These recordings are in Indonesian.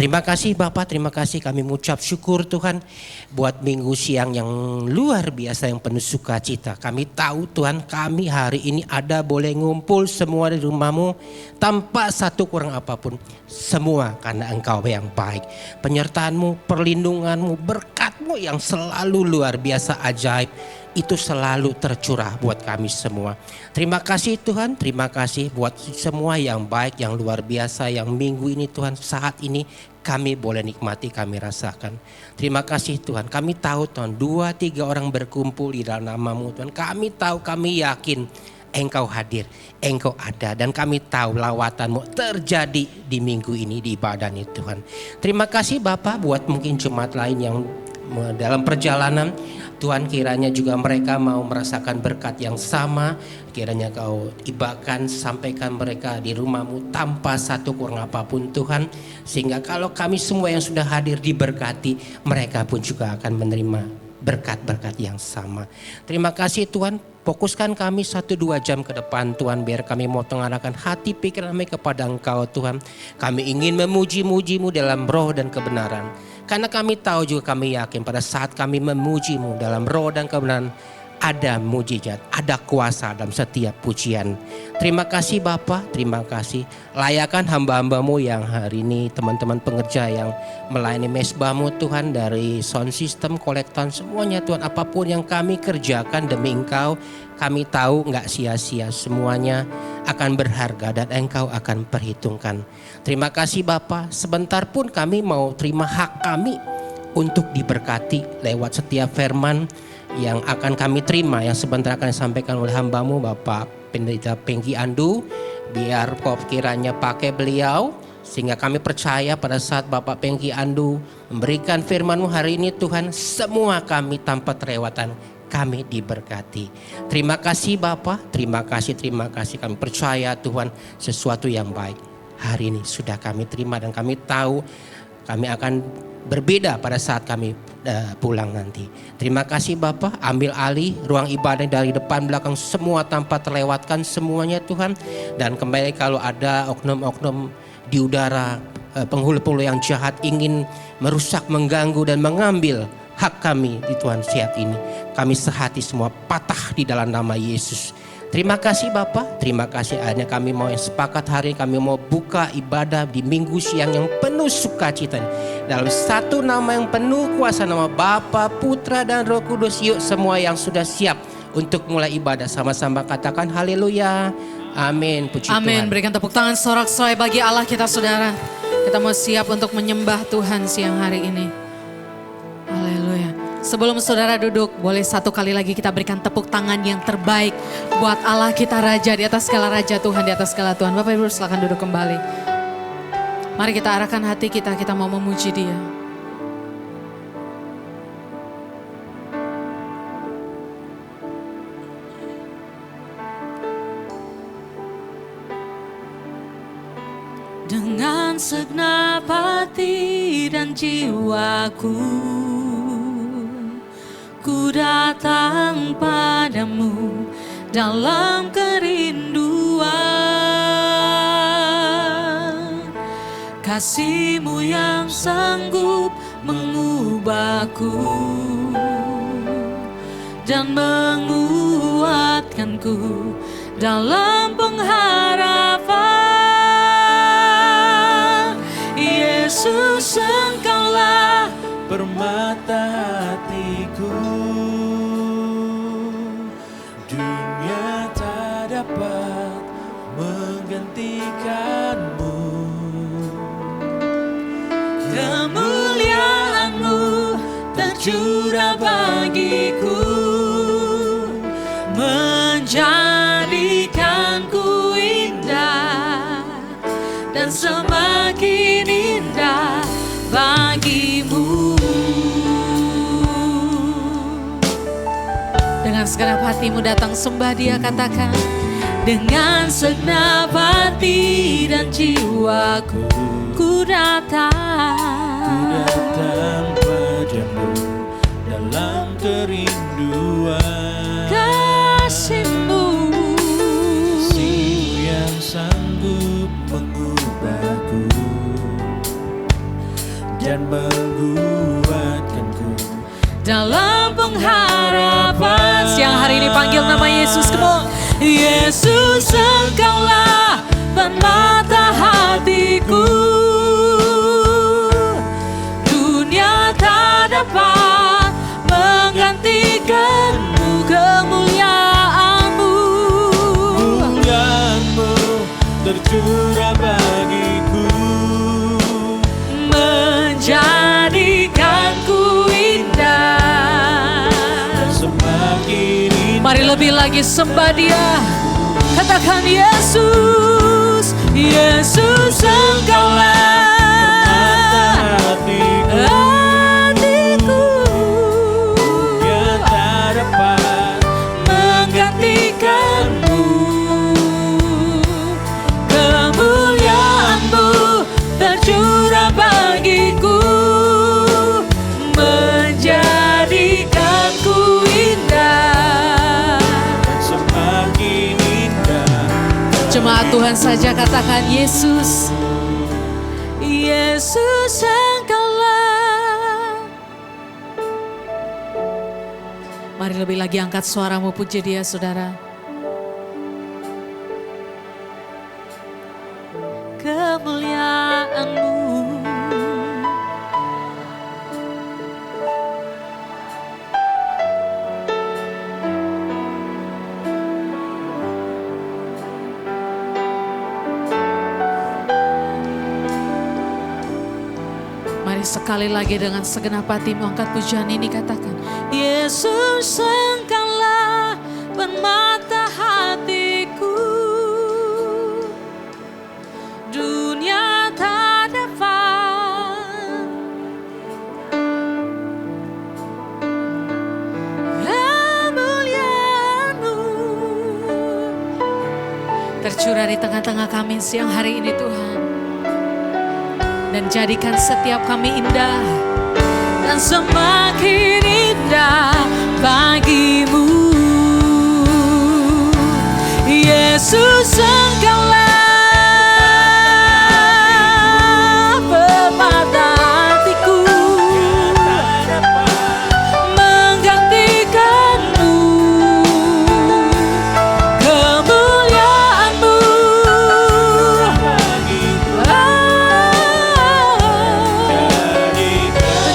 Terima kasih Bapak, terima kasih kami mengucap syukur Tuhan buat minggu siang yang luar biasa yang penuh sukacita. Kami tahu Tuhan kami hari ini ada boleh ngumpul semua di rumah-Mu tanpa satu kurang apapun. Semua karena Engkau yang baik. Penyertaan-Mu, perlindungan-Mu, berkat-Mu yang selalu luar biasa ajaib. Itu selalu tercurah buat kami semua. Terima kasih Tuhan, terima kasih buat semua yang baik, yang luar biasa, yang minggu ini Tuhan saat ini kami boleh nikmati, kami rasakan. Terima kasih Tuhan, kami tahu Tuhan 2-3 orang berkumpul di dalam nama-Mu Tuhan. Kami tahu, kami yakin Engkau hadir, Engkau ada, dan kami tahu lawatan-Mu terjadi di minggu ini di ibadah ini Tuhan. Terima kasih Bapak buat mungkin jemaat lain yang dalam perjalanan. Tuhan kiranya juga mereka mau merasakan berkat yang sama. Kiranya Kau ibakan, sampaikan mereka di rumah-Mu tanpa satu kurang apapun Tuhan. Sehingga kalau kami semua yang sudah hadir diberkati, mereka pun juga akan menerima berkat-berkat yang sama. Terima kasih Tuhan. Fokuskan kami 1-2 jam ke depan Tuhan. Biar kami mau tengarahkan hati pikiran kami kepada Engkau Tuhan. Kami ingin memuji-muji-Mu dalam roh dan kebenaran. Karena kami tahu juga, kami yakin pada saat kami memuji-Mu dalam roh dan kebenaran, ada mujizat, ada kuasa dalam setiap pujian. Terima kasih Bapa, terima kasih. Layakan hamba-hamba-Mu yang hari ini, teman-teman pengerja yang melayani mesbah-Mu Tuhan, dari sound system, kolektan, semuanya Tuhan. Apapun yang kami kerjakan demi Engkau, kami tahu gak sia-sia, semuanya akan berharga dan Engkau akan perhitungkan. Terima kasih Bapa, sebentar pun kami mau terima hak kami untuk diberkati lewat setiap firman yang akan kami terima, yang sebentar akan disampaikan oleh hamba-Mu Bapak Pendeta Pengki Andu. Biar Kau kiranya pakai beliau, sehingga kami percaya pada saat Bapak Pengki Andu memberikan firman-Mu hari ini Tuhan, semua kami tanpa terlewatan kami diberkati. Terima kasih Bapak, terima kasih kami percaya Tuhan sesuatu yang baik hari ini sudah kami terima, dan kami tahu kami akan berbeda pada saat kami pulang nanti. Terima kasih Bapak, ambil alih ruang ibadah dari depan belakang semua tanpa terlewatkan semuanya Tuhan. Dan kembali kalau ada oknum-oknum di udara, penghulu-penghulu yang jahat ingin merusak, mengganggu dan mengambil hak kami di Tuhan siang ini, kami sehati semua patah di dalam nama Yesus. Terima kasih Bapak, terima kasih. Hanya kami mau yang sepakat hari ini, kami mau buka ibadah di minggu siang yang penuh sukacita dalam satu nama yang penuh kuasa, nama Bapa, Putra dan Roh Kudus. Yuk semua yang sudah siap untuk mulai ibadah sama-sama katakan haleluya, amin, puji amin. Tuhan. Berikan tepuk tangan sorak-sorai bagi Allah kita saudara. Kita mau siap untuk menyembah Tuhan siang hari ini. Haleluya. Sebelum saudara duduk, boleh satu kali lagi kita berikan tepuk tangan yang terbaik buat Allah kita Raja, di atas segala Raja, Tuhan di atas segala Tuhan. Bapak Ibu silakan duduk kembali. Mari kita arahkan hati kita mau memuji Dia. Dengan segenap hati dan jiwaku, ku datang padamu dalam kerinduan. Kasih-Mu yang sanggup mengubahku dan menguatkanku dalam pengharapan. Yesus, Engkaulah permata hatiku, dunia tak dapat menggantikan-Mu. Kemuliaan-Mu tercurah bagiku, menjadikanku indah dan semakin indah bagi-Mu. Dengan segenap hatimu datang sembah Dia, katakan dengan segenap hati dan jiwaku, ku datang padamu dalam kerinduan. Kasih-Mu yang sanggup mengubahku kuatkanku dalam pengharapan. Siang hari ini panggil nama Yesus, come on. Yesus, Engkaulah permata hatiku, dunia tak dapat menggantikanmu, kemuliaanmu. Kemuliaanmu tercurah bagiku, menjadikanku indah. semakin indah. Mari lebih lagi sembah Dia. Katakan Yesus, Yesus, Engkaulah hatiku, hatiku, yang tak dapat menggantikanmu, kemuliaanmu tercurah bagiku, menjadikanku indah. semakin indah. Jemaat Tuhan saja katakan Yesus, Yesus, Engkaulah. Mari lebih lagi angkat suaramu, puji Dia, saudara. Kemuliaanmu. Mari sekali lagi dengan segenap hatimu angkat pujian ini, katakan Yesus, Engkaulah permata hatiku, dunia tak dapat kemuliaanmu tercurah di tengah-tengah kami siang hari ini, Tuhan. Dan jadikan setiap kami indah dan semakin indah bagimu. Yesus, Engkaulah permata hatiku, menggantikanmu, kemuliaanmu.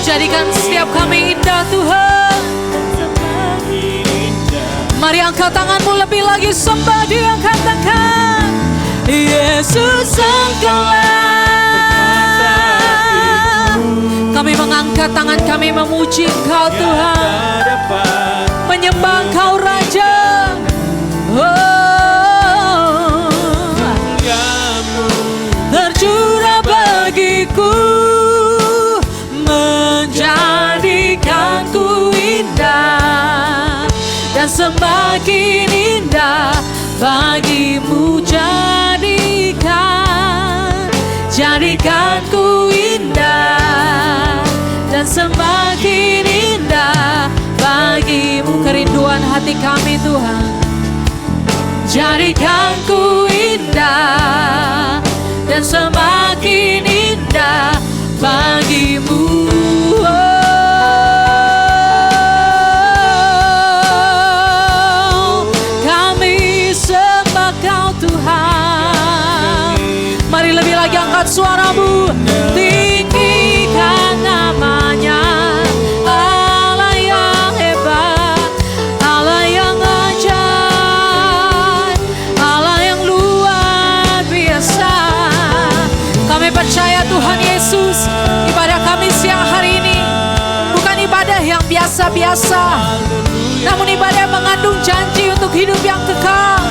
Jadikan setiap kami indah, Tuhan. Mari angkat tanganmu lebih lagi, sembah Dia, katakan Yesus, Engkaulah. Kami mengangkat tangan kami memuji Engkau, Tuhan, menyembah Engkau, Raja. Oh, tercurah bagiku, menjadikanku indah dan semakin indah bagimu. Jadikanku indah dan semakin indah bagimu. Kerinduan hati kami, Tuhan, jadikanku indah dan semakin indah bagimu. Mari lebih lagi angkat suaramu, tinggikan namanya. Allah yang hebat, Allah yang ajaib, Allah yang luar biasa. Kami percaya Tuhan Yesus, ibadah kami siang hari ini bukan ibadah yang biasa-biasa, namun ibadah yang mengandung janji untuk hidup yang kekal.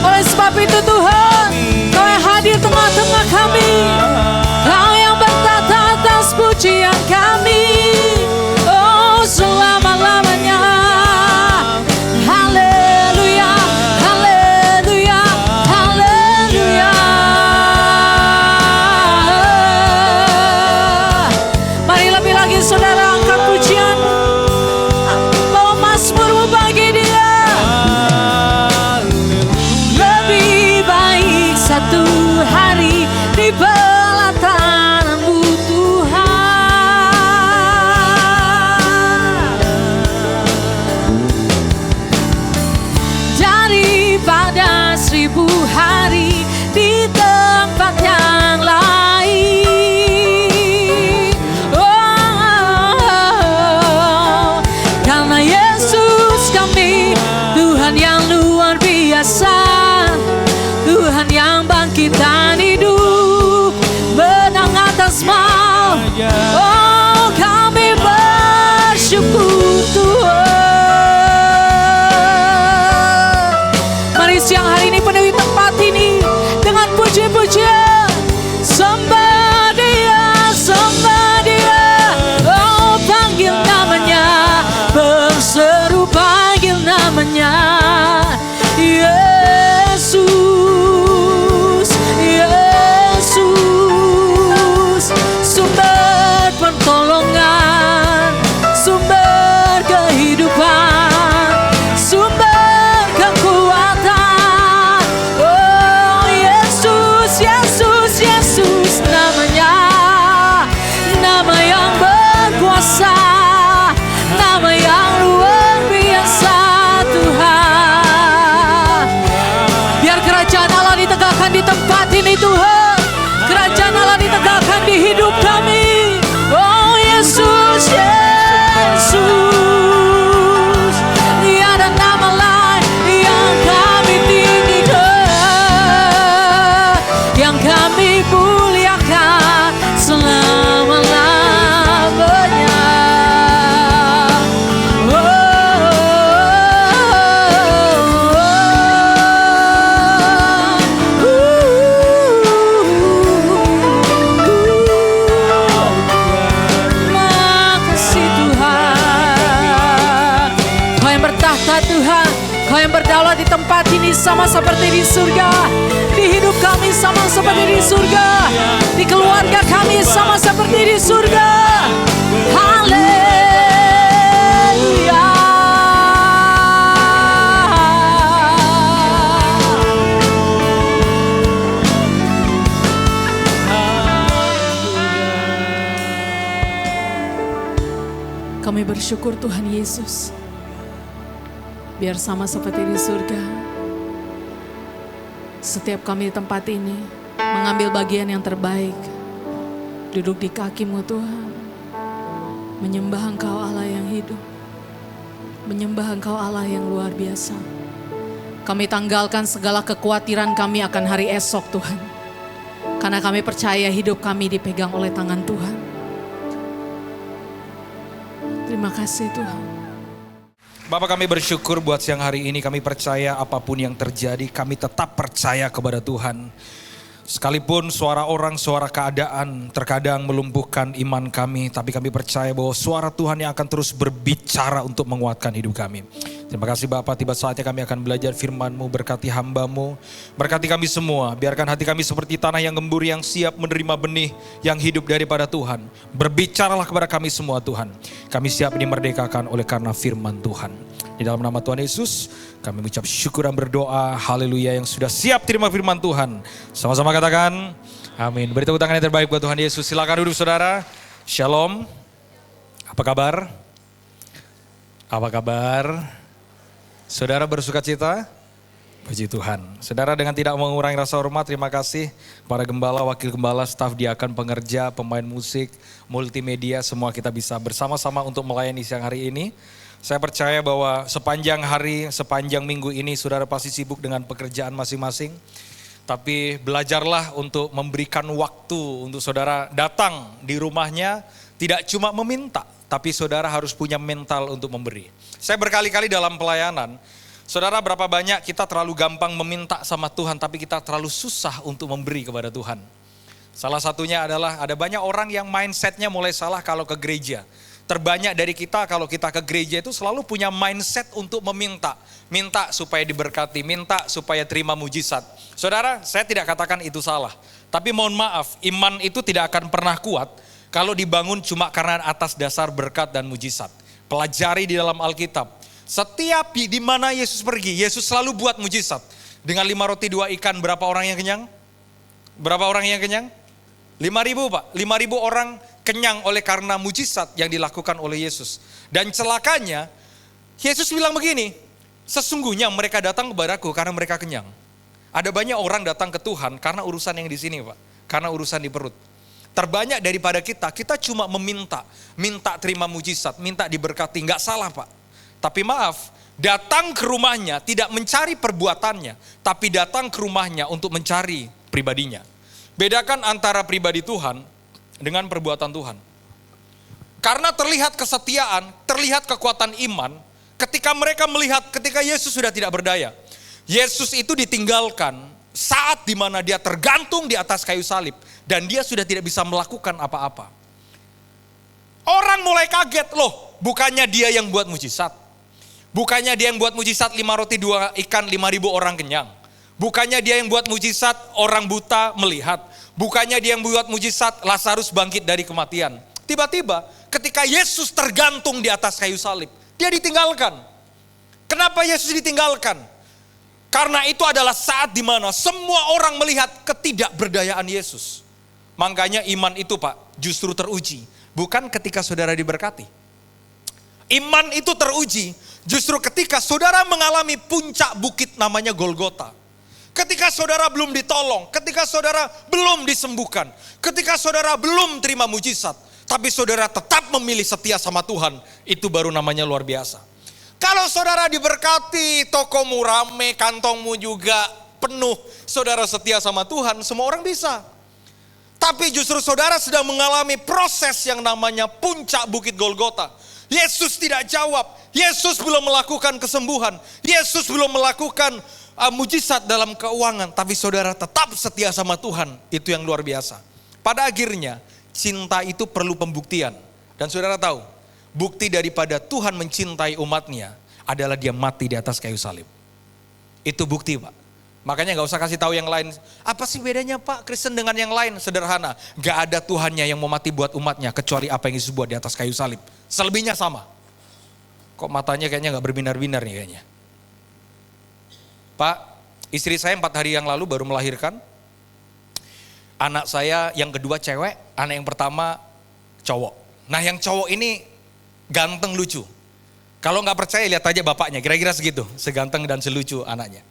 Oleh sebab itu Tuhan, Kau yang hadir tengah-tengah kami, Kau yang bertata atas pujian kami, oh selama-lamanya. Haleluya, haleluya, haleluya. Mari lebih lagi saudara angkat pujian, bawa mazmurmu bagi Dia. Lebih baik satu hari di belakangmu Tuhan, Kau yang berdaulat di tempat ini sama seperti di surga. Di hidup kami sama seperti di surga. Di keluarga kami sama seperti di surga. Haleluya. Kami bersyukur Tuhan Yesus. Biar sama seperti di surga. Setiap kami di tempat ini mengambil bagian yang terbaik. Duduk di kaki-Mu Tuhan. Menyembah Engkau Allah yang hidup. Menyembah Engkau Allah yang luar biasa. Kami tanggalkan segala kekhawatiran kami akan hari esok Tuhan. Karena kami percaya hidup kami dipegang oleh tangan Tuhan. Terima kasih Tuhan. Bapak, kami bersyukur buat siang hari ini. Kami percaya apapun yang terjadi, kami tetap percaya kepada Tuhan. Sekalipun suara orang, suara keadaan terkadang melumpuhkan iman kami, tapi kami percaya bahwa suara Tuhan yang akan terus berbicara untuk menguatkan hidup kami. Terima kasih Bapak, tiba saatnya kami akan belajar firman-Mu, berkati hamba-Mu, berkati kami semua. Biarkan hati kami seperti tanah yang gembur, yang siap menerima benih yang hidup daripada Tuhan. Berbicaralah kepada kami semua Tuhan. Kami siap dimerdekakan oleh karena firman Tuhan. Di dalam nama Tuhan Yesus, kami mengucap syukur dan berdoa. Haleluya, yang sudah siap terima firman Tuhan. Sama-sama katakan, amin. Beri tepuk tangan yang terbaik buat Tuhan Yesus. Silakan duduk saudara. Shalom. Apa kabar? Apa kabar? Saudara bersuka cita? Puji Tuhan. Saudara, dengan tidak mengurangi rasa hormat, terima kasih para gembala, wakil gembala, staf diakan, pengerja, pemain musik, multimedia, semua kita bisa bersama-sama untuk melayani siang hari ini. Saya percaya bahwa sepanjang hari, sepanjang minggu ini saudara pasti sibuk dengan pekerjaan masing-masing. Tapi belajarlah untuk memberikan waktu untuk saudara datang di rumahnya, tidak cuma meminta, tapi saudara harus punya mental untuk memberi. Saya berkali-kali dalam pelayanan, saudara berapa banyak kita terlalu gampang meminta sama Tuhan, tapi kita terlalu susah untuk memberi kepada Tuhan. Salah satunya adalah ada banyak orang yang mindsetnya mulai salah kalau ke gereja. Terbanyak dari kita kalau kita ke gereja itu selalu punya mindset untuk meminta. Minta supaya diberkati, minta supaya terima mujizat. Saudara, saya tidak katakan itu salah. Tapi mohon maaf, iman itu tidak akan pernah kuat kalau dibangun cuma karena atas dasar berkat dan mujizat. Pelajari di dalam Alkitab. Setiap di mana Yesus pergi, Yesus selalu buat mujizat. Dengan 5 roti 2 ikan, berapa orang yang kenyang? Berapa orang yang kenyang? 5.000 Pak, 5.000 orang kenyang oleh karena mujizat yang dilakukan oleh Yesus. Dan celakanya, Yesus bilang begini, sesungguhnya mereka datang kepadaku karena mereka kenyang. Ada banyak orang datang ke Tuhan karena urusan yang di sini Pak, karena urusan di perut. Terbanyak daripada kita cuma meminta, minta terima mujizat, minta diberkati, nggak salah Pak. Tapi maaf, datang ke rumahnya tidak mencari perbuatannya, tapi datang ke rumahnya untuk mencari pribadinya. Bedakan antara pribadi Tuhan dengan perbuatan Tuhan. Karena terlihat kesetiaan, terlihat kekuatan iman, ketika mereka melihat ketika Yesus sudah tidak berdaya. Yesus itu ditinggalkan saat dimana dia tergantung di atas kayu salib. Dan dia sudah tidak bisa melakukan apa-apa. Orang mulai kaget, loh bukannya dia yang buat mujizat. Bukannya dia yang buat mujizat 5 roti 2 ikan 5.000 orang kenyang. Bukannya dia yang buat mujizat orang buta melihat. Bukannya dia yang buat mujizat Lazarus bangkit dari kematian. Tiba-tiba ketika Yesus tergantung di atas kayu salib, dia ditinggalkan. Kenapa Yesus ditinggalkan? Karena itu adalah saat dimana semua orang melihat ketidakberdayaan Yesus. Makanya iman itu Pak justru teruji. Bukan ketika saudara diberkati. Iman itu teruji justru ketika saudara mengalami puncak bukit namanya Golgota. Ketika saudara belum ditolong, ketika saudara belum disembuhkan, ketika saudara belum terima mujizat, tapi saudara tetap memilih setia sama Tuhan, itu baru namanya luar biasa. Kalau saudara diberkati, tokomu rame, kantongmu juga penuh, saudara setia sama Tuhan, semua orang bisa. Tapi justru saudara sedang mengalami proses yang namanya puncak bukit Golgota. Yesus tidak jawab, Yesus belum melakukan kesembuhan, Yesus belum melakukan mujizat dalam keuangan, tapi saudara tetap setia sama Tuhan, itu yang luar biasa. Pada akhirnya, cinta itu perlu pembuktian. Dan saudara tahu, bukti daripada Tuhan mencintai umatnya adalah dia mati di atas kayu salib. Itu bukti Pak. Makanya gak usah kasih tahu yang lain. Apa sih bedanya Pak Kristen dengan yang lain? Sederhana, gak ada Tuhannya yang mau mati buat umatnya kecuali apa yang Yesus buat di atas kayu salib. Selebihnya sama. Kok matanya kayaknya gak berbinar-binar nih kayaknya. Pak, istri saya 4 hari yang lalu baru melahirkan. Anak saya yang kedua cewek, anak yang pertama cowok. Nah yang cowok ini ganteng lucu. Kalau nggak percaya lihat aja bapaknya, kira-kira segitu. Seganteng dan selucu anaknya.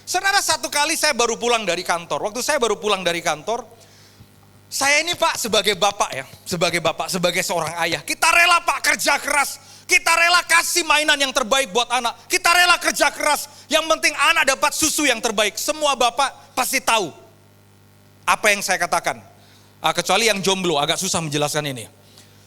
Saudara, satu kali saya baru pulang dari kantor. Waktu saya baru pulang dari kantor, saya ini Pak sebagai bapak ya, sebagai seorang ayah. Kita rela Pak kerja keras. Kita rela kasih mainan yang terbaik buat anak. Kita rela kerja keras. Yang penting anak dapat susu yang terbaik. Semua bapak pasti tahu apa yang saya katakan. Kecuali yang jomblo agak susah menjelaskan ini.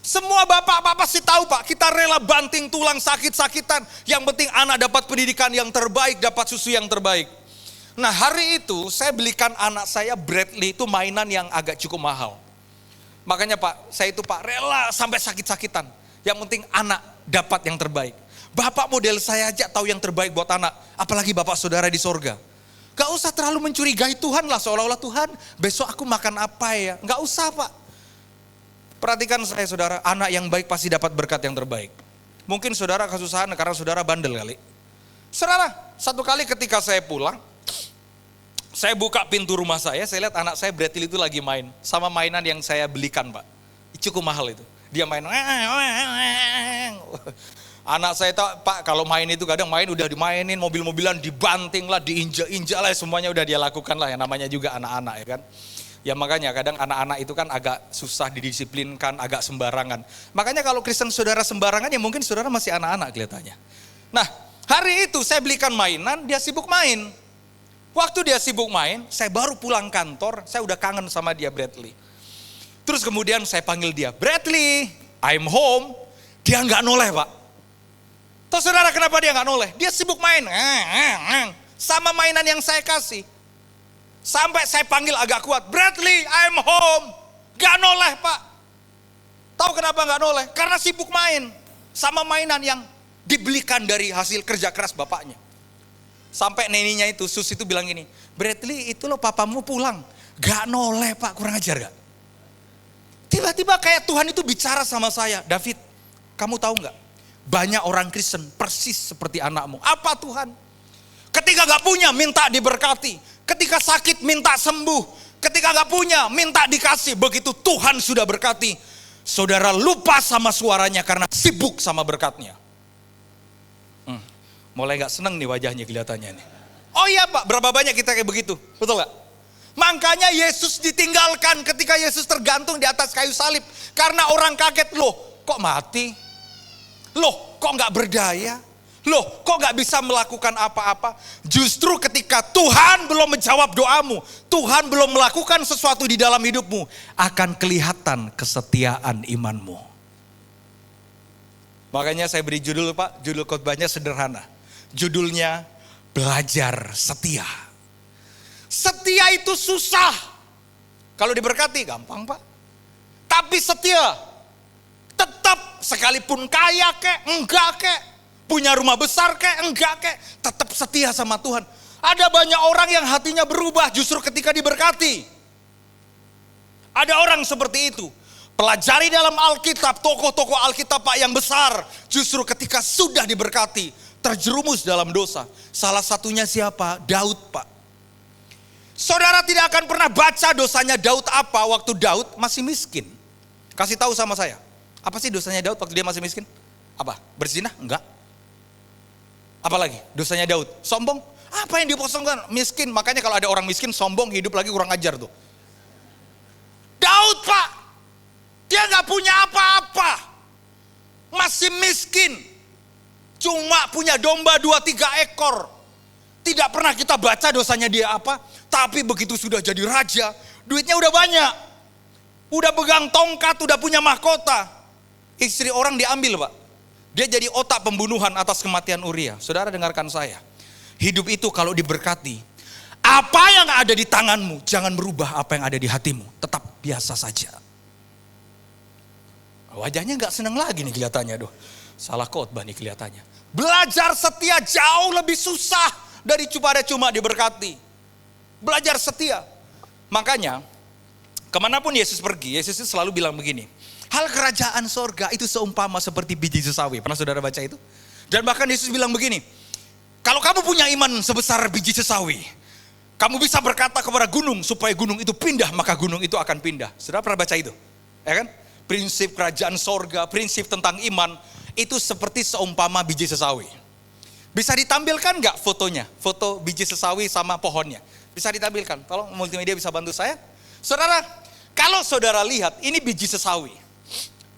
Semua bapak pasti tahu Pak. Kita rela banting tulang sakit-sakitan. Yang penting anak dapat pendidikan yang terbaik. Dapat susu yang terbaik. Nah hari itu saya belikan anak saya Bradley itu mainan yang agak cukup mahal. Makanya Pak, saya itu Pak rela sampai sakit-sakitan. Yang penting anak dapat yang terbaik. Bapak model saya aja tahu yang terbaik buat anak. Apalagi bapak saudara di sorga. Gak usah terlalu mencurigai Tuhan lah. Seolah-olah Tuhan besok aku makan apa ya. Gak usah Pak. Perhatikan saya saudara. Anak yang baik pasti dapat berkat yang terbaik. Mungkin saudara kesusahan karena saudara bandel kali. Saudara, satu kali ketika saya pulang. Saya buka pintu rumah saya lihat anak saya Bradley itu lagi main. Sama mainan yang saya belikan Pak. Cukup mahal itu. Dia main. Anak saya tahu Pak kalau main itu kadang main udah dimainin mobil-mobilan dibanting lah, diinjak-injak lah, semuanya udah dia lakukan lah, yang namanya juga anak-anak ya kan. Ya makanya kadang anak-anak itu kan agak susah didisiplinkan, agak sembarangan. Makanya kalau Kristen saudara sembarangan ya mungkin saudara masih anak-anak kelihatannya. Nah hari itu saya belikan mainan, dia sibuk main. Waktu dia sibuk main, saya baru pulang kantor, saya udah kangen sama dia Bradley. Terus kemudian saya panggil dia, Bradley, I'm home. Dia nggak noleh Pak. Tahu saudara kenapa dia nggak noleh? Dia sibuk main, sama mainan yang saya kasih. Sampai saya panggil agak kuat, Bradley, I'm home. Gak noleh Pak. Tahu kenapa gak noleh? Karena sibuk main sama mainan yang dibelikan dari hasil kerja keras bapaknya. Sampai neninya itu, Sus itu bilang gini, Bradley itu loh papamu pulang. Gak noleh Pak, kurang ajar gak? Tiba-tiba kayak Tuhan itu bicara sama saya, David, kamu tahu gak? Banyak orang Kristen persis seperti anakmu. Apa Tuhan? Ketika gak punya minta diberkati. Ketika sakit minta sembuh. Ketika gak punya minta dikasih. Begitu Tuhan sudah berkati. Saudara lupa sama suaranya karena sibuk sama berkatnya. Mulai gak seneng nih wajahnya kelihatannya nih. Oh iya Pak, berapa banyak kita kayak begitu? Betul gak? Makanya Yesus ditinggalkan ketika Yesus tergantung di atas kayu salib. Karena orang kaget, loh kok mati? Loh kok gak berdaya? Loh kok gak bisa melakukan apa-apa? Justru ketika Tuhan belum menjawab doamu, Tuhan belum melakukan sesuatu di dalam hidupmu, akan kelihatan kesetiaan imanmu. Makanya saya beri judul Pak, judul khotbahnya sederhana. Judulnya belajar setia. Setia itu susah. Kalau diberkati gampang Pak. Tapi setia tetap sekalipun kaya kek, enggak kek, punya rumah besar kek, enggak kek, tetap setia sama Tuhan. Ada banyak orang yang hatinya berubah justru ketika diberkati. Ada orang seperti itu. Pelajari dalam Alkitab, tokoh-tokoh Alkitab Pak yang besar, justru ketika sudah diberkati, terjerumus dalam dosa. Salah satunya siapa? Daud Pak. Saudara tidak akan pernah baca dosanya Daud apa waktu Daud masih miskin. Kasih tahu sama saya. Apa sih dosanya Daud waktu dia masih miskin? Apa? Berzina? Enggak. Apalagi dosanya Daud? Sombong? Apa yang diposongkan? Miskin. Makanya kalau ada orang miskin sombong, hidup lagi kurang ajar tuh. Daud Pak, dia gak punya apa-apa. Masih miskin. Cuma punya domba 2-3 ekor. Tidak pernah kita baca dosanya dia apa. Tapi begitu sudah jadi raja, duitnya udah banyak. Udah pegang tongkat, udah punya mahkota. Istri orang diambil Pak. Dia jadi otak pembunuhan atas kematian Uria. Saudara dengarkan saya. Hidup itu kalau diberkati, apa yang ada di tanganmu jangan berubah apa yang ada di hatimu. Tetap biasa saja. Wajahnya gak seneng lagi nih kelihatannya. Salah khotbah nih kelihatannya. Belajar setia jauh lebih susah dari cuma diberkati. Belajar setia. Makanya, kemanapun Yesus pergi, Yesus itu selalu bilang begini. Hal kerajaan sorga itu seumpama seperti biji sesawi. Pernah saudara baca itu? Dan bahkan Yesus bilang begini. Kalau kamu punya iman sebesar biji sesawi, kamu bisa berkata kepada gunung supaya gunung itu pindah, maka gunung itu akan pindah. Saudara pernah baca itu? Ya kan? Prinsip kerajaan sorga, prinsip tentang iman, itu seperti seumpama biji sesawi. Bisa ditampilkan gak fotonya? Foto biji sesawi sama pohonnya. Bisa ditampilkan, tolong multimedia bisa bantu saya. Saudara, kalau saudara lihat, ini biji sesawi.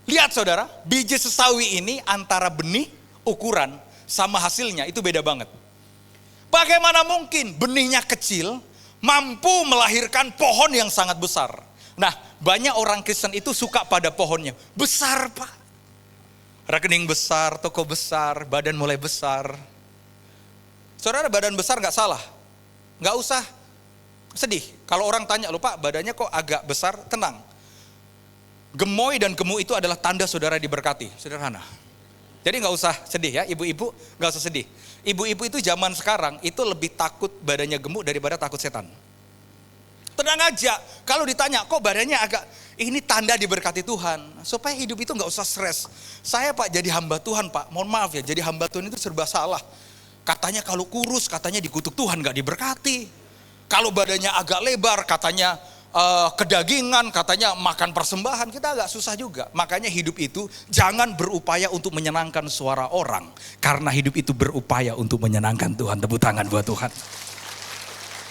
Lihat saudara, biji sesawi ini antara benih, ukuran, sama hasilnya itu beda banget. Bagaimana mungkin benihnya kecil, mampu melahirkan pohon yang sangat besar. Nah, banyak orang Kristen itu suka pada pohonnya. Besar Pak. Rekening besar, toko besar, badan mulai besar. Saudara, badan besar gak salah. Gak usah sedih. Kalau orang tanya, "Loh Pak, badannya kok agak besar?" Tenang. Gemoy dan gemuk itu adalah tanda saudara diberkati. Sederhana. Jadi gak usah sedih ya, ibu-ibu gak usah sedih. Ibu-ibu itu zaman sekarang itu lebih takut badannya gemuk daripada takut setan. Tenang aja, kalau ditanya, "Kok badannya agak..." Ini tanda diberkati Tuhan. Supaya hidup itu gak usah stres. Saya Pak jadi hamba Tuhan Pak, mohon maaf ya, jadi hamba Tuhan itu serba salah. Katanya kalau kurus, katanya dikutuk Tuhan gak diberkati. Kalau badannya agak lebar, katanya kedagingan, katanya makan persembahan, kita agak susah juga. Makanya hidup itu jangan berupaya untuk menyenangkan suara orang. Karena hidup itu berupaya untuk menyenangkan Tuhan. Tepuk tangan buat Tuhan.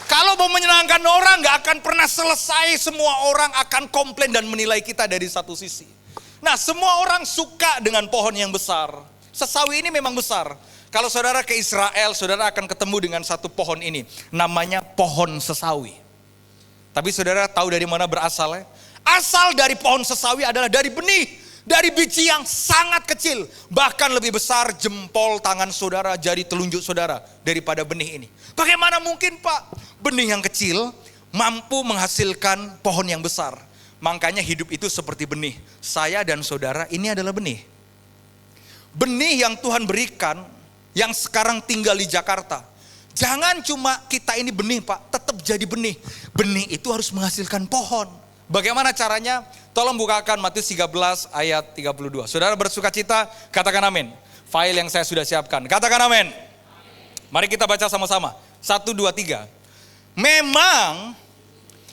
Kalau mau menyenangkan orang gak akan pernah selesai. Semua orang akan komplain dan menilai kita dari satu sisi. Nah, semua orang suka dengan pohon yang besar. Sesawi ini memang besar. Kalau saudara ke Israel, saudara akan ketemu dengan satu pohon ini. Namanya pohon sesawi. Tapi saudara tahu dari mana berasalnya? Asal dari pohon sesawi adalah dari benih. Dari biji yang sangat kecil. Bahkan lebih besar jempol tangan saudara, jari telunjuk saudara daripada benih ini. Bagaimana mungkin Pak? Benih yang kecil mampu menghasilkan pohon yang besar. Makanya hidup itu seperti benih. Saya dan saudara ini adalah benih. Benih yang Tuhan berikan, yang sekarang tinggal di Jakarta. Jangan cuma kita ini benih Pak, tetap jadi benih. Benih itu harus menghasilkan pohon. Bagaimana caranya? Tolong bukakan Matius 13 ayat 32. Saudara bersuka cita, katakan amin. File yang saya sudah siapkan, katakan amin. Mari kita baca sama-sama. 1, 2, 3. Memang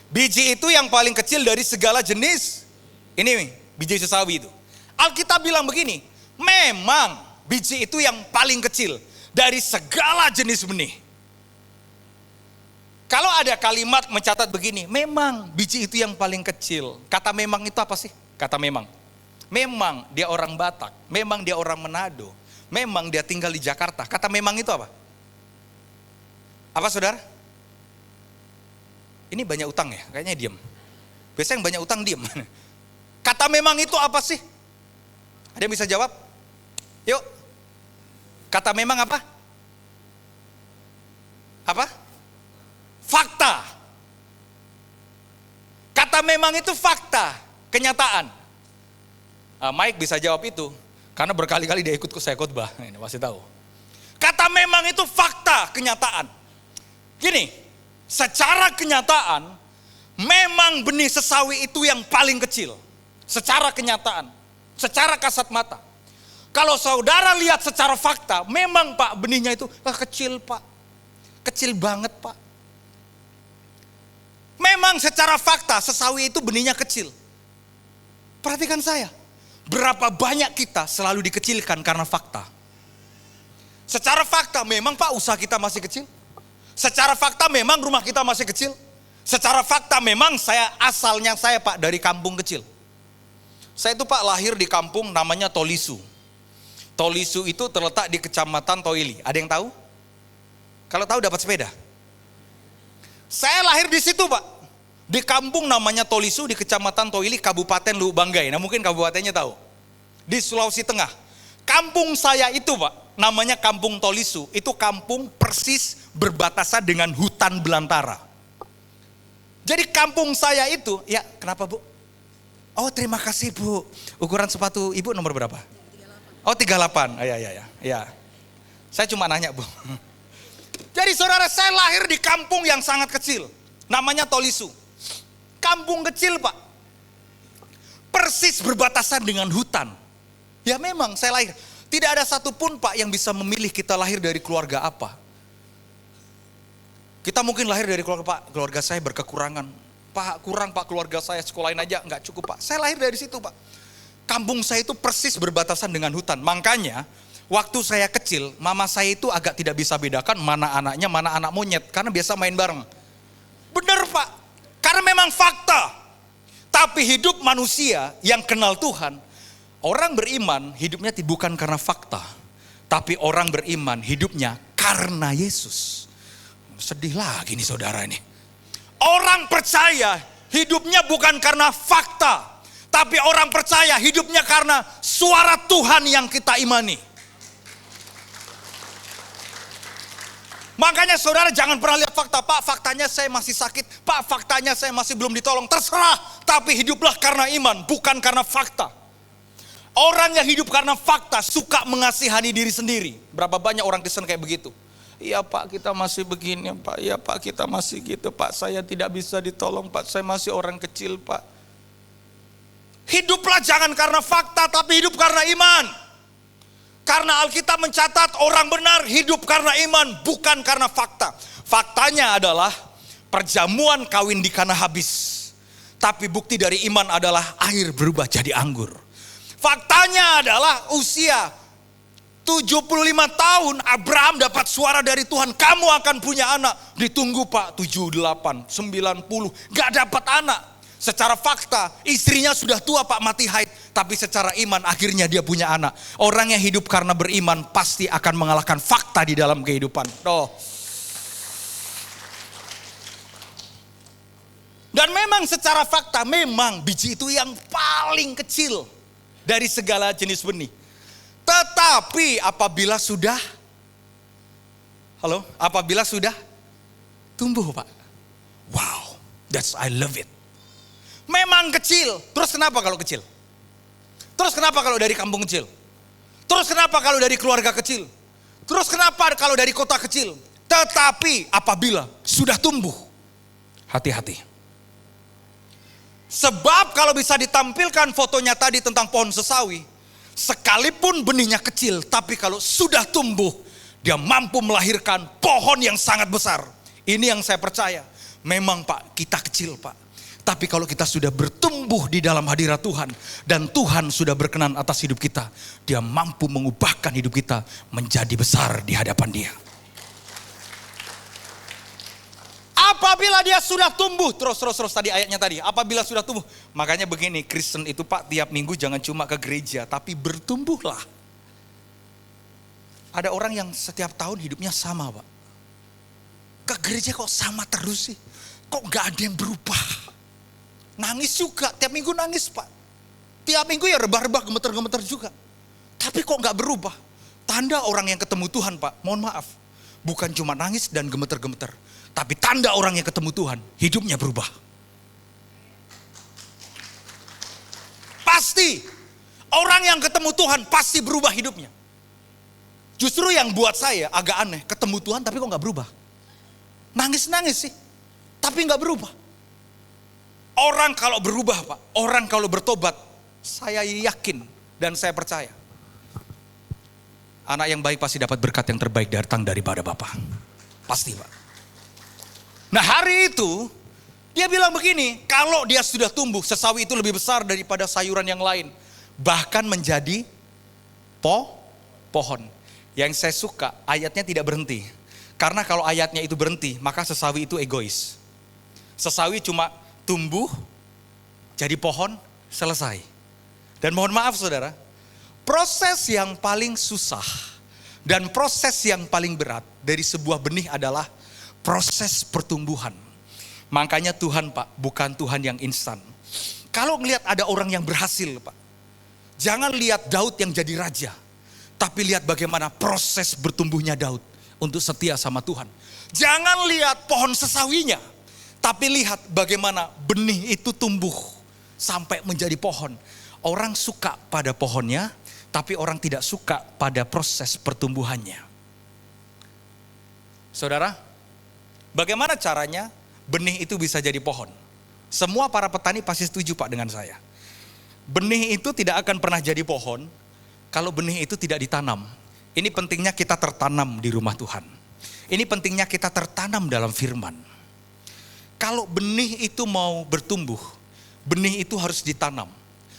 biji itu yang paling kecil dari segala jenis. Ini biji sesawi itu. Alkitab bilang begini, memang biji itu yang paling kecil dari segala jenis benih. Kalau ada kalimat mencatat begini, memang biji itu yang paling kecil. Kata memang itu apa sih? Kata memang. Memang dia orang Batak, memang dia orang Manado, memang dia tinggal di Jakarta. Kata memang itu apa? Apa saudara? Ini banyak utang ya? Kayaknya diem. Biasanya yang banyak utang diem. Kata memang itu apa sih? Ada yang bisa jawab? Yuk. Kata memang apa? Apa? Fakta. Kata memang itu fakta, kenyataan. Mike bisa jawab itu, karena berkali-kali dia ikut saya khotbah, ini pasti tahu. Kata memang itu fakta, kenyataan. Gini, secara kenyataan, memang benih sesawi itu yang paling kecil. Secara kenyataan, secara kasat mata. Kalau saudara lihat secara fakta, memang Pak benihnya itu kecil Pak. Kecil banget Pak. Memang secara fakta sesawi itu benihnya kecil. Perhatikan saya. Berapa banyak kita selalu dikecilkan karena fakta. Secara fakta memang Pak usaha kita masih kecil. Secara fakta memang rumah kita masih kecil. Secara fakta memang asalnya saya Pak dari kampung kecil. Saya itu Pak lahir di kampung namanya Tolisu. Tolisu itu terletak di Kecamatan Toili. Ada yang tahu? Kalau tahu dapat sepeda. Saya lahir di situ Pak. Di kampung namanya Tolisu di Kecamatan Toili, Kabupaten Lubuk Banggai. Nah mungkin kabupatennya tahu. Di Sulawesi Tengah. Kampung saya itu Pak, namanya Kampung Tolisu. Itu kampung persis berbatasan dengan hutan belantara. Jadi kampung saya itu, ya kenapa Bu? Oh terima kasih Bu. Ukuran sepatu Ibu nomor berapa? Oh 38. Ya. Saya cuma nanya Bu. Jadi Jadi saudara, saya lahir di kampung yang sangat kecil. Namanya Tolisu. Kampung kecil Pak. Persis berbatasan dengan hutan. Ya memang saya lahir. Tidak ada satupun Pak yang bisa memilih kita lahir dari keluarga apa. Kita mungkin lahir dari keluarga Pak, keluarga saya berkekurangan. Pak, kurang Pak keluarga saya, sekolahin aja nggak cukup Pak. Saya lahir dari situ Pak. Kampung saya itu persis berbatasan dengan hutan. Makanya waktu saya kecil, mama saya itu agak tidak bisa bedakan mana anaknya, mana anak monyet. Karena biasa main bareng. Benar Pak, karena memang fakta. Tapi hidup manusia yang kenal Tuhan, orang beriman hidupnya bukan karena fakta. Tapi orang beriman hidupnya karena Yesus. Sedih lagi nih saudara ini. Orang percaya hidupnya bukan karena fakta. Tapi orang percaya hidupnya karena suara Tuhan yang kita imani. Makanya saudara jangan pernah lihat fakta. Pak, faktanya saya masih sakit. Pak, faktanya saya masih belum ditolong. Terserah, tapi hiduplah karena iman, bukan karena fakta. Orang yang hidup karena fakta suka mengasihani diri sendiri. Berapa banyak orang Kristen kayak begitu. Iya Pak, kita masih begini Pak. Iya Pak, kita masih gitu Pak. Saya tidak bisa ditolong Pak. Saya masih orang kecil Pak. Hiduplah jangan karena fakta, tapi hidup karena iman. Karena Alkitab mencatat orang benar hidup karena iman, bukan karena fakta. Faktanya adalah perjamuan kawin di Kana habis. Tapi bukti dari iman adalah air berubah jadi anggur. Faktanya adalah usia 75 tahun Abraham dapat suara dari Tuhan, kamu akan punya anak. Ditunggu Pak 78, 90, gak dapat anak. Secara fakta istrinya sudah tua Pak, mati haid. Tapi secara iman akhirnya dia punya anak. Orang yang hidup karena beriman pasti akan mengalahkan fakta di dalam kehidupan. Dan memang secara fakta memang biji itu yang paling kecil dari segala jenis benih. Tetapi apabila sudah tumbuh Pak. Wow, I love it. Memang kecil. Terus kenapa kalau kecil? Terus kenapa kalau dari kampung kecil? Terus kenapa kalau dari keluarga kecil? Terus kenapa kalau dari kota kecil? Tetapi apabila sudah tumbuh, hati-hati. Sebab kalau bisa ditampilkan fotonya tadi tentang pohon sesawi, sekalipun benihnya kecil, tapi kalau sudah tumbuh, dia mampu melahirkan pohon yang sangat besar. Ini yang saya percaya. Memang Pak, kita kecil Pak. Tapi kalau kita sudah bertumbuh di dalam hadirat Tuhan, dan Tuhan sudah berkenan atas hidup kita, dia mampu mengubahkan hidup kita menjadi besar di hadapan dia. Apabila dia sudah tumbuh, terus tadi ayatnya tadi, apabila sudah tumbuh. Makanya begini, Kristen itu Pak, tiap minggu jangan cuma ke gereja, tapi bertumbuhlah. Ada orang yang setiap tahun hidupnya sama Pak. Ke gereja kok sama terus sih? Kok gak ada yang berubah? Nangis juga, tiap minggu nangis Pak. Tiap minggu ya rebah-rebah, gemeter-gemeter juga. Tapi kok gak berubah? Tanda orang yang ketemu Tuhan Pak, mohon maaf. Bukan cuma nangis dan gemeter-gemeter. Tapi tanda orang yang ketemu Tuhan, hidupnya berubah. Pasti, orang yang ketemu Tuhan pasti berubah hidupnya. Justru yang buat saya agak aneh, ketemu Tuhan tapi kok gak berubah. Nangis-nangis sih, tapi gak berubah. Orang kalau berubah Pak, orang kalau bertobat, saya yakin dan saya percaya. Anak yang baik pasti dapat berkat yang terbaik datang daripada Bapa. Pasti Pak. Nah hari itu, dia bilang begini, kalau dia sudah tumbuh, sesawi itu lebih besar daripada sayuran yang lain. Bahkan menjadi pohon. Yang saya suka, ayatnya tidak berhenti. Karena kalau ayatnya itu berhenti, maka sesawi itu egois. Sesawi cuma tumbuh, jadi pohon, selesai. Dan mohon maaf saudara, proses yang paling susah dan proses yang paling berat dari sebuah benih adalah proses pertumbuhan. Makanya Tuhan Pak, bukan Tuhan yang instan. Kalau ngelihat ada orang yang berhasil Pak, jangan lihat Daud yang jadi raja, tapi lihat bagaimana proses bertumbuhnya Daud untuk setia sama Tuhan. Jangan lihat pohon sesawinya, tapi lihat bagaimana benih itu tumbuh sampai menjadi pohon. Orang suka pada pohonnya, tapi orang tidak suka pada proses pertumbuhannya. Saudara, bagaimana caranya benih itu bisa jadi pohon? Semua para petani pasti setuju Pak dengan saya. Benih itu tidak akan pernah jadi pohon kalau benih itu tidak ditanam. Ini pentingnya kita tertanam di rumah Tuhan. Ini pentingnya kita tertanam dalam firman. Kalau benih itu mau bertumbuh, benih itu harus ditanam.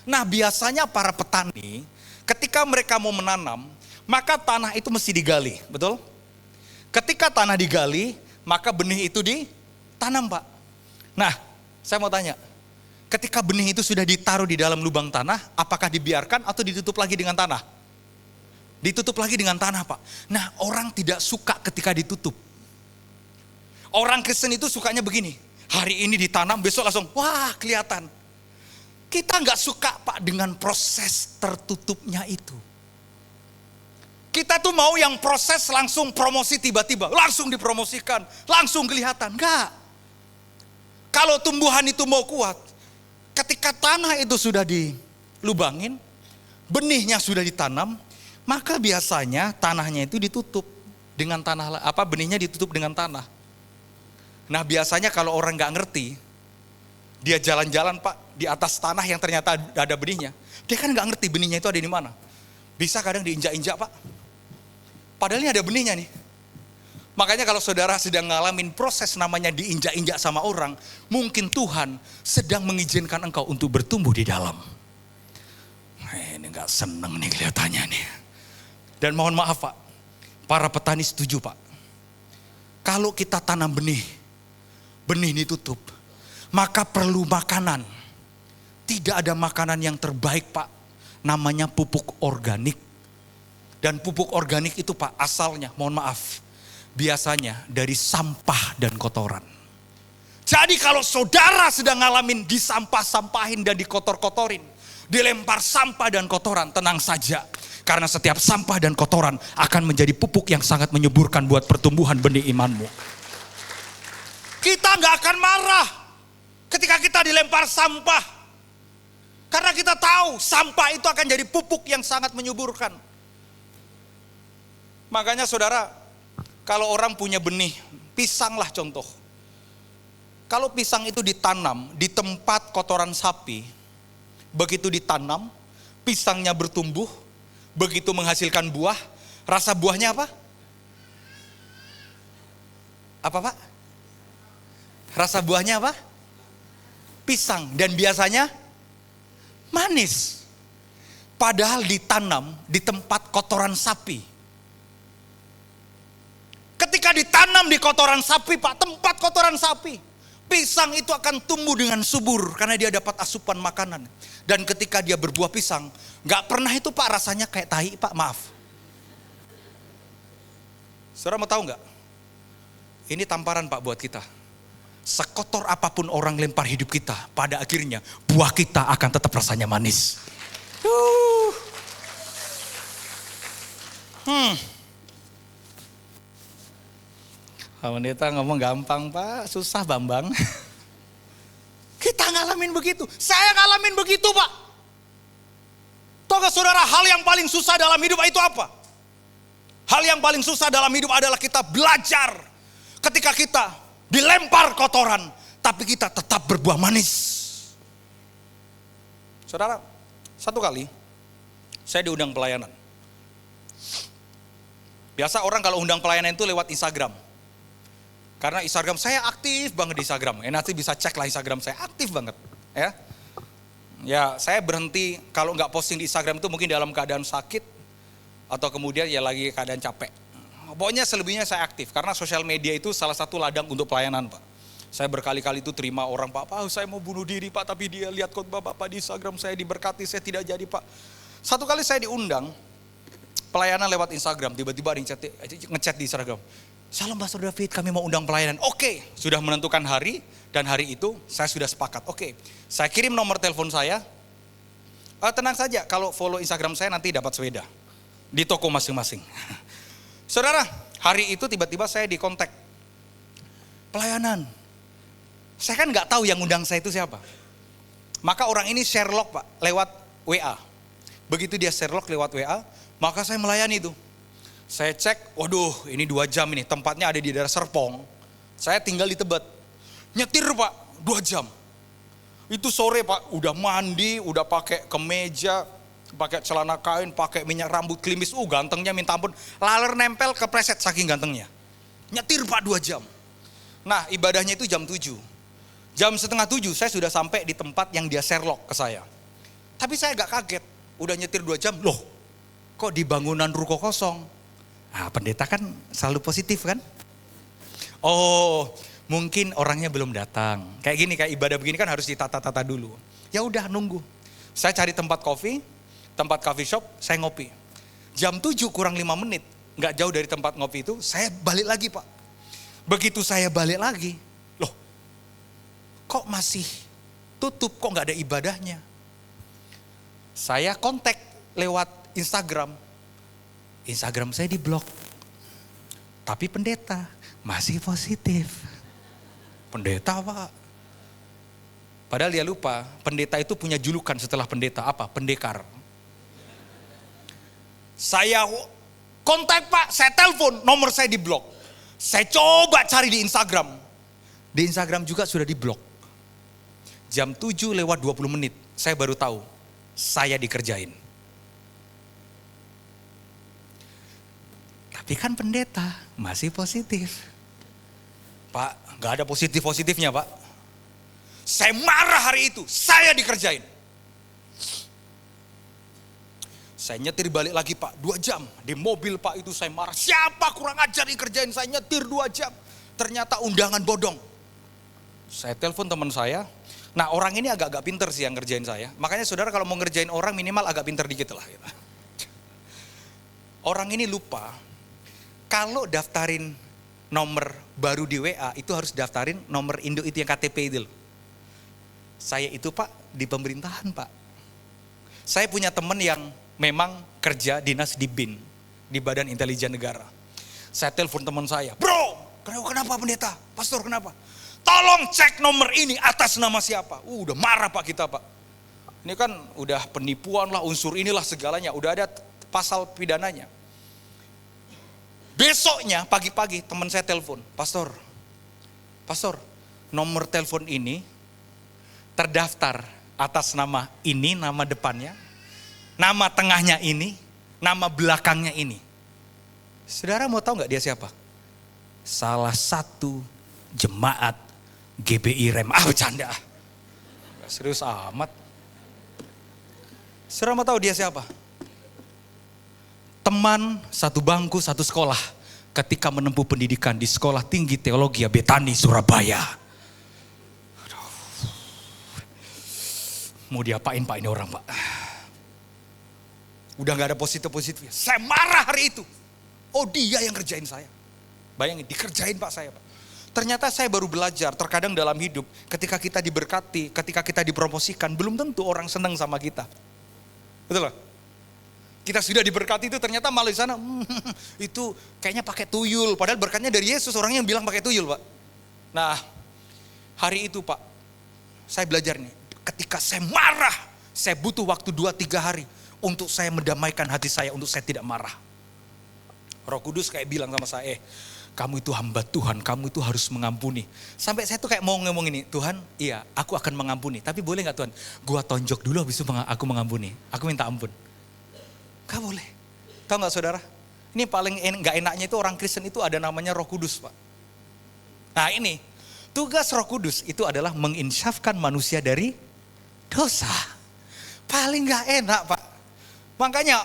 Nah, biasanya para petani ketika mereka mau menanam, maka tanah itu mesti digali, betul? Ketika tanah digali, maka benih itu ditanam, Pak. Nah, saya mau tanya, ketika benih itu sudah ditaruh di dalam lubang tanah, apakah dibiarkan atau ditutup lagi dengan tanah? Ditutup lagi dengan tanah, Pak. Nah, orang tidak suka ketika ditutup. Orang Kristen itu sukanya begini, hari ini ditanam, besok langsung, wah kelihatan. Kita nggak suka Pak dengan proses tertutupnya itu. Kita tuh mau yang proses langsung promosi tiba-tiba, langsung dipromosikan, langsung kelihatan. Enggak. Kalau tumbuhan itu mau kuat, ketika tanah itu sudah dilubangin, benihnya sudah ditanam, maka biasanya tanahnya itu ditutup dengan tanah, benihnya ditutup dengan tanah. Nah, biasanya kalau orang nggak ngerti, dia jalan-jalan Pak di atas tanah yang ternyata ada benihnya. Dia kan nggak ngerti benihnya itu ada di mana. Bisa kadang diinjak-injak Pak. Padahal ini ada benihnya nih. Makanya kalau saudara sedang ngalamin proses namanya diinjak-injak sama orang, mungkin Tuhan sedang mengizinkan engkau untuk bertumbuh di dalam. Ini nggak seneng nih kelihatannya nih. Dan mohon maaf Pak, para petani setuju Pak. Kalau kita tanam benih, benih ditutup, maka perlu makanan. Tidak ada makanan yang terbaik Pak, namanya pupuk organik. Dan pupuk organik itu Pak asalnya, mohon maaf, biasanya dari sampah dan kotoran. Jadi kalau saudara sedang ngalamin disampah-sampahin dan dikotor-kotorin, dilempar sampah dan kotoran, tenang saja. Karena setiap sampah dan kotoran akan menjadi pupuk yang sangat menyuburkan buat pertumbuhan benih imanmu. Kita gak akan marah ketika kita dilempar sampah. Karena kita tahu sampah itu akan jadi pupuk yang sangat menyuburkan. Makanya saudara, kalau orang punya benih, pisang lah contoh. Kalau pisang itu ditanam di tempat kotoran sapi, begitu ditanam, pisangnya bertumbuh, begitu menghasilkan buah, rasa buahnya apa? Apa Pak? Rasa buahnya apa? Pisang, dan biasanya manis. Padahal ditanam di tempat kotoran sapi. Ketika ditanam di kotoran sapi Pak, tempat kotoran sapi, pisang itu akan tumbuh dengan subur karena dia dapat asupan makanan. Dan ketika dia berbuah pisang, gak pernah itu Pak rasanya kayak tahi Pak, maaf. Saudara mau tahu gak? Ini tamparan Pak buat kita. Sekotor apapun orang lempar hidup kita, pada akhirnya buah kita akan tetap rasanya manis. Wanita ngomong gampang Pak, susah Bambang. Kita ngalamin begitu, saya ngalamin begitu Pak. Tahu gak saudara, hal yang paling susah dalam hidup itu apa? Hal yang paling susah dalam hidup adalah kita belajar ketika kita dilempar kotoran, tapi kita tetap berbuah manis. Saudara, satu kali saya diundang pelayanan. Biasa orang kalau undang pelayanan itu lewat Instagram. Karena Instagram saya aktif banget di Instagram. Nanti bisa cek lah Instagram saya aktif banget. Ya saya berhenti kalau nggak posting di Instagram itu mungkin dalam keadaan sakit. Atau kemudian ya lagi keadaan capek. Pokoknya selebihnya saya aktif. Karena sosial media itu salah satu ladang untuk pelayanan Pak. Saya berkali-kali itu terima orang Pak, saya mau bunuh diri Pak. Tapi dia lihat khotbah Bapak di Instagram saya diberkati, saya tidak jadi Pak. Satu kali saya diundang pelayanan lewat Instagram. Tiba-tiba ada yang ngechat di Instagram. Salam Pastor David, kami mau undang pelayanan. Oke, sudah menentukan hari dan hari itu saya sudah sepakat. Oke, saya kirim nomor telepon saya. Tenang saja, kalau follow Instagram saya nanti dapat sepeda di toko masing-masing. Saudara, hari itu tiba-tiba saya dikontak pelayanan. Saya kan nggak tahu yang undang saya itu siapa. Maka orang ini share log Pak lewat WA. Begitu dia share log lewat WA, maka saya melayani itu. Saya cek, waduh ini 2 jam ini, tempatnya ada di daerah Serpong. Saya tinggal di Tebet. Nyetir Pak, 2 jam. Itu sore Pak, udah mandi, udah pakai kemeja, pakai celana kain, pakai minyak rambut klimis. Gantengnya minta ampun, laler nempel kepreset saking gantengnya. Nyetir Pak 2 jam. Nah ibadahnya itu jam 7. Jam setengah 7 saya sudah sampai di tempat yang dia Sherlock ke saya. Tapi saya agak kaget, udah nyetir 2 jam, loh kok di bangunan ruko kosong? Nah pendeta kan selalu positif kan? Oh mungkin orangnya belum datang. Kayak gini, kayak ibadah begini kan harus ditata-tata dulu. Ya udah nunggu. Saya cari tempat coffee shop, saya ngopi. Jam 7 kurang 5 menit, gak jauh dari tempat ngopi itu, saya balik lagi Pak. Begitu saya balik lagi, loh kok masih tutup, kok gak ada ibadahnya. Saya kontak lewat Instagram saya diblok. Tapi pendeta masih positif. Pendeta Pak. Padahal dia lupa, pendeta itu punya julukan setelah pendeta, apa? Pendekar. Saya kontak Pak, saya telepon, nomor saya diblok. Saya coba cari di Instagram. Di Instagram juga sudah diblok. Jam 7 lewat 20 menit, saya baru tahu, saya dikerjain. Tapi kan pendeta masih positif. Pak, gak ada positif-positifnya Pak. Saya marah hari itu, saya dikerjain. Saya nyetir balik lagi Pak, 2 jam. Di mobil Pak itu saya marah, siapa kurang ajar dikerjain, saya nyetir 2 jam. Ternyata undangan bodong. Saya telepon teman saya. Nah orang ini agak-agak pinter sih yang ngerjain saya. Makanya saudara kalau mau ngerjain orang minimal agak pinter dikit lah. Orang ini lupa, kalau daftarin nomor baru di WA itu harus daftarin nomor induk itu yang KTP itu loh. Saya itu Pak di pemerintahan Pak. Saya punya teman yang memang kerja dinas di BIN, di Badan Intelijen Negara. Saya telepon teman saya, bro kenapa pendeta? Pastor kenapa? Tolong cek nomor ini atas nama siapa. Udah marah Pak kita Pak. Ini kan udah penipuan lah, unsur inilah segalanya. Udah ada pasal pidananya. Besoknya pagi-pagi teman saya telepon, Pastor, nomor telepon ini terdaftar atas nama ini, nama depannya, nama tengahnya ini, nama belakangnya ini. Saudara mau tahu nggak dia siapa? Salah satu jemaat GBI Rem. Bercanda. Gak serius amat. Saudara mau tahu dia siapa? Teman satu bangku, satu sekolah. Ketika menempuh pendidikan di Sekolah Tinggi Teologi Betani, Surabaya. Aduh. Mau diapain Pak ini orang Pak? Udah gak ada positif-positifnya. Saya marah hari itu. Oh dia yang kerjain saya. Bayangin dikerjain Pak saya Pak. Ternyata saya baru belajar, terkadang dalam hidup ketika kita diberkati, ketika kita dipromosikan, belum tentu orang senang sama kita. Betul gak? Kita sudah diberkati itu ternyata malah di sana itu kayaknya pakai tuyul. Padahal berkatnya dari Yesus, orangnya yang bilang pakai tuyul Pak. Nah hari itu Pak, saya belajar nih. Ketika saya marah, saya butuh waktu 2-3 hari untuk saya mendamaikan hati saya, untuk saya tidak marah. Roh Kudus kayak bilang sama saya, kamu itu hamba Tuhan, kamu itu harus mengampuni. Sampai saya tuh kayak mau ngomong ini, Tuhan iya aku akan mengampuni. Tapi boleh gak Tuhan, gua tonjok dulu habis itu aku mengampuni. Aku minta ampun. Gak boleh. Tahu gak saudara? Ini paling gak enaknya itu orang Kristen itu ada namanya Roh Kudus Pak. Nah ini, tugas Roh Kudus itu adalah menginsafkan manusia dari dosa. Paling gak enak Pak. Makanya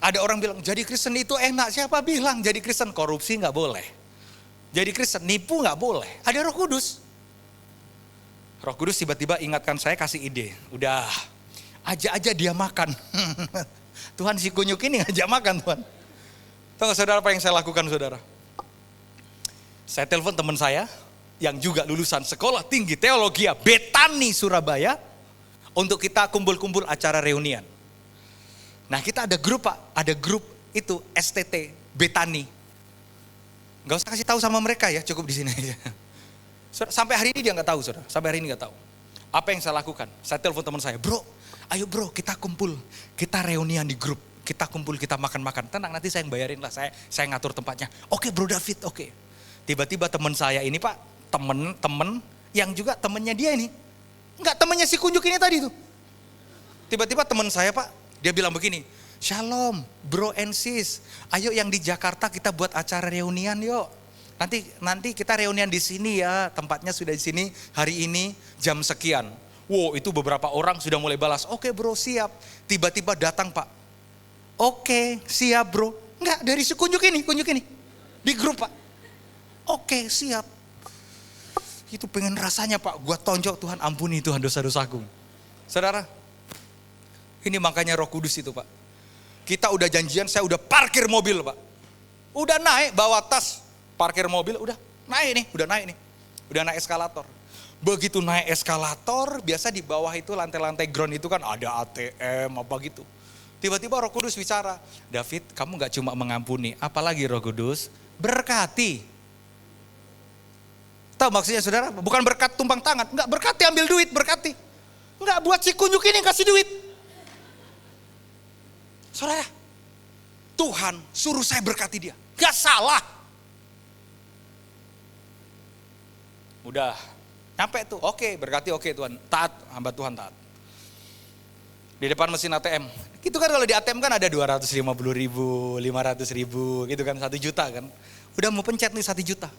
ada orang bilang jadi Kristen itu enak. Siapa bilang jadi Kristen korupsi gak boleh. Jadi Kristen nipu gak boleh. Ada Roh Kudus. Roh Kudus tiba-tiba ingatkan saya, kasih ide. Udah, ajak aja dia makan. Tuhan si kunyuk ini ngajak makan Tuhan. Tahu gak saudara apa yang saya lakukan saudara? Saya telepon teman saya yang juga lulusan Sekolah Tinggi Teologi Betani Surabaya untuk kita kumpul-kumpul acara reunian. Nah kita ada grup Pak, ada grup itu STT Betani. Gak usah kasih tahu sama mereka ya, cukup di sini aja. Sampai hari ini dia nggak tahu saudara, sampai hari ini nggak tahu. Apa yang saya lakukan? Saya telepon teman saya, bro, ayo bro kita kumpul, kita reunian di grup, kita kumpul, kita makan-makan. Tenang, nanti saya yang bayarin lah, saya ngatur tempatnya. Oke Bro David, oke. Tiba-tiba teman saya ini Pak, temen yang juga temennya dia ini. Enggak, temennya si kunjuk ini tadi tuh. Tiba-tiba teman saya Pak, dia bilang begini, Shalom bro and sis, ayo yang di Jakarta kita buat acara reunian yuk. Nanti kita reunian di sini ya, tempatnya sudah di sini hari ini jam sekian. Wow, itu beberapa orang sudah mulai balas, oke bro siap. Tiba-tiba datang Pak, oke siap bro. Enggak, dari si kunjuk ini, di grup Pak. Oke siap. Itu pengen rasanya Pak, gua tonjok Tuhan, ampuni Tuhan dosa-dosaku. Saudara, ini makanya Roh Kudus itu Pak. Kita udah janjian, saya udah parkir mobil Pak. Udah naik, bawa tas, parkir mobil, udah naik nih. Udah naik eskalator. Begitu naik eskalator, biasa di bawah itu lantai-lantai ground itu kan ada ATM apa gitu. Tiba-tiba Roh Kudus bicara, David kamu gak cuma mengampuni, apalagi Roh Kudus, berkati. Tahu maksudnya saudara? Bukan berkat tumpang tangan, enggak, berkati ambil duit, berkati. Enggak, buat si kunjuk ini kasih duit. Saudara, Tuhan suruh saya berkati dia. Gak salah. Udah, nyampe tuh. Oke, berkati oke Tuhan. Taat, hamba Tuhan taat. Di depan mesin ATM. Gitu kan kalau di ATM kan ada 250 ribu, 500 ribu gitu kan, 1 juta kan. Udah mau pencet nih 1 juta.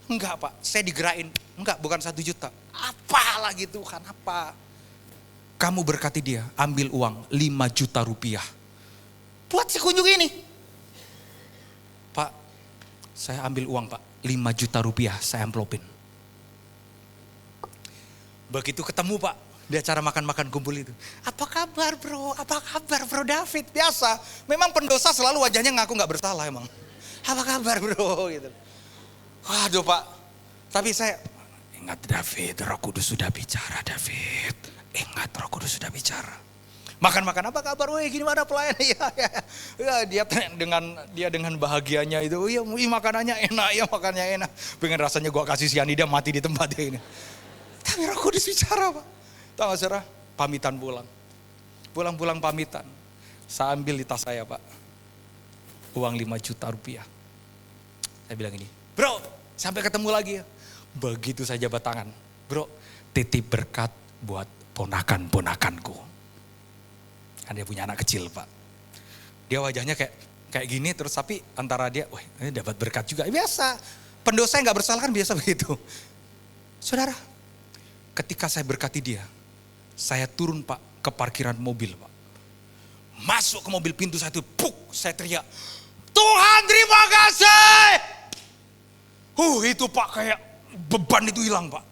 Enggak Pak, saya digerain. Enggak, bukan 1 juta. Apa lagi Tuhan, apa? Kamu berkati dia, ambil uang 5 juta rupiah. Buat si kunjung ini. Pak, saya ambil uang Pak, 5 juta rupiah saya amplopin. Begitu ketemu Pak, di acara makan-makan kumpul itu. Apa kabar bro David? Biasa, memang pendosa selalu wajahnya ngaku gak bersalah emang. Apa kabar bro? Gitu. Waduh Pak, tapi saya, ingat David, Roh Kudus sudah bicara David. Ingat Roh Kudus sudah bicara. Makan-makan apa kabar? Woi gini mana pelayan? Ya, dia dengan bahagianya itu, iya makanannya enak, ya makannya enak. Pengen rasanya gua kasih sianida mati di tempat ini. Tapi Roh Kudus bicara Pak. Tahu gak saudara? Pamitan pulang. Pulang pamitan. Saya ambil di tas saya Pak. Uang 5 juta rupiah. Saya bilang ini, bro sampai ketemu lagi ya. Begitu saya jabat tangan. Bro titip berkat buat ponakan-ponakanku. Kan dia punya anak kecil Pak. Dia wajahnya kayak gini terus tapi antara dia, wah ini dapat berkat juga. Biasa, pendosa yang gak bersalah kan biasa begitu. Saudara, ketika saya berkati dia, saya turun Pak ke parkiran mobil Pak. Masuk ke mobil pintu saya itu, saya teriak, Tuhan terima kasih. Itu Pak kayak beban itu hilang Pak.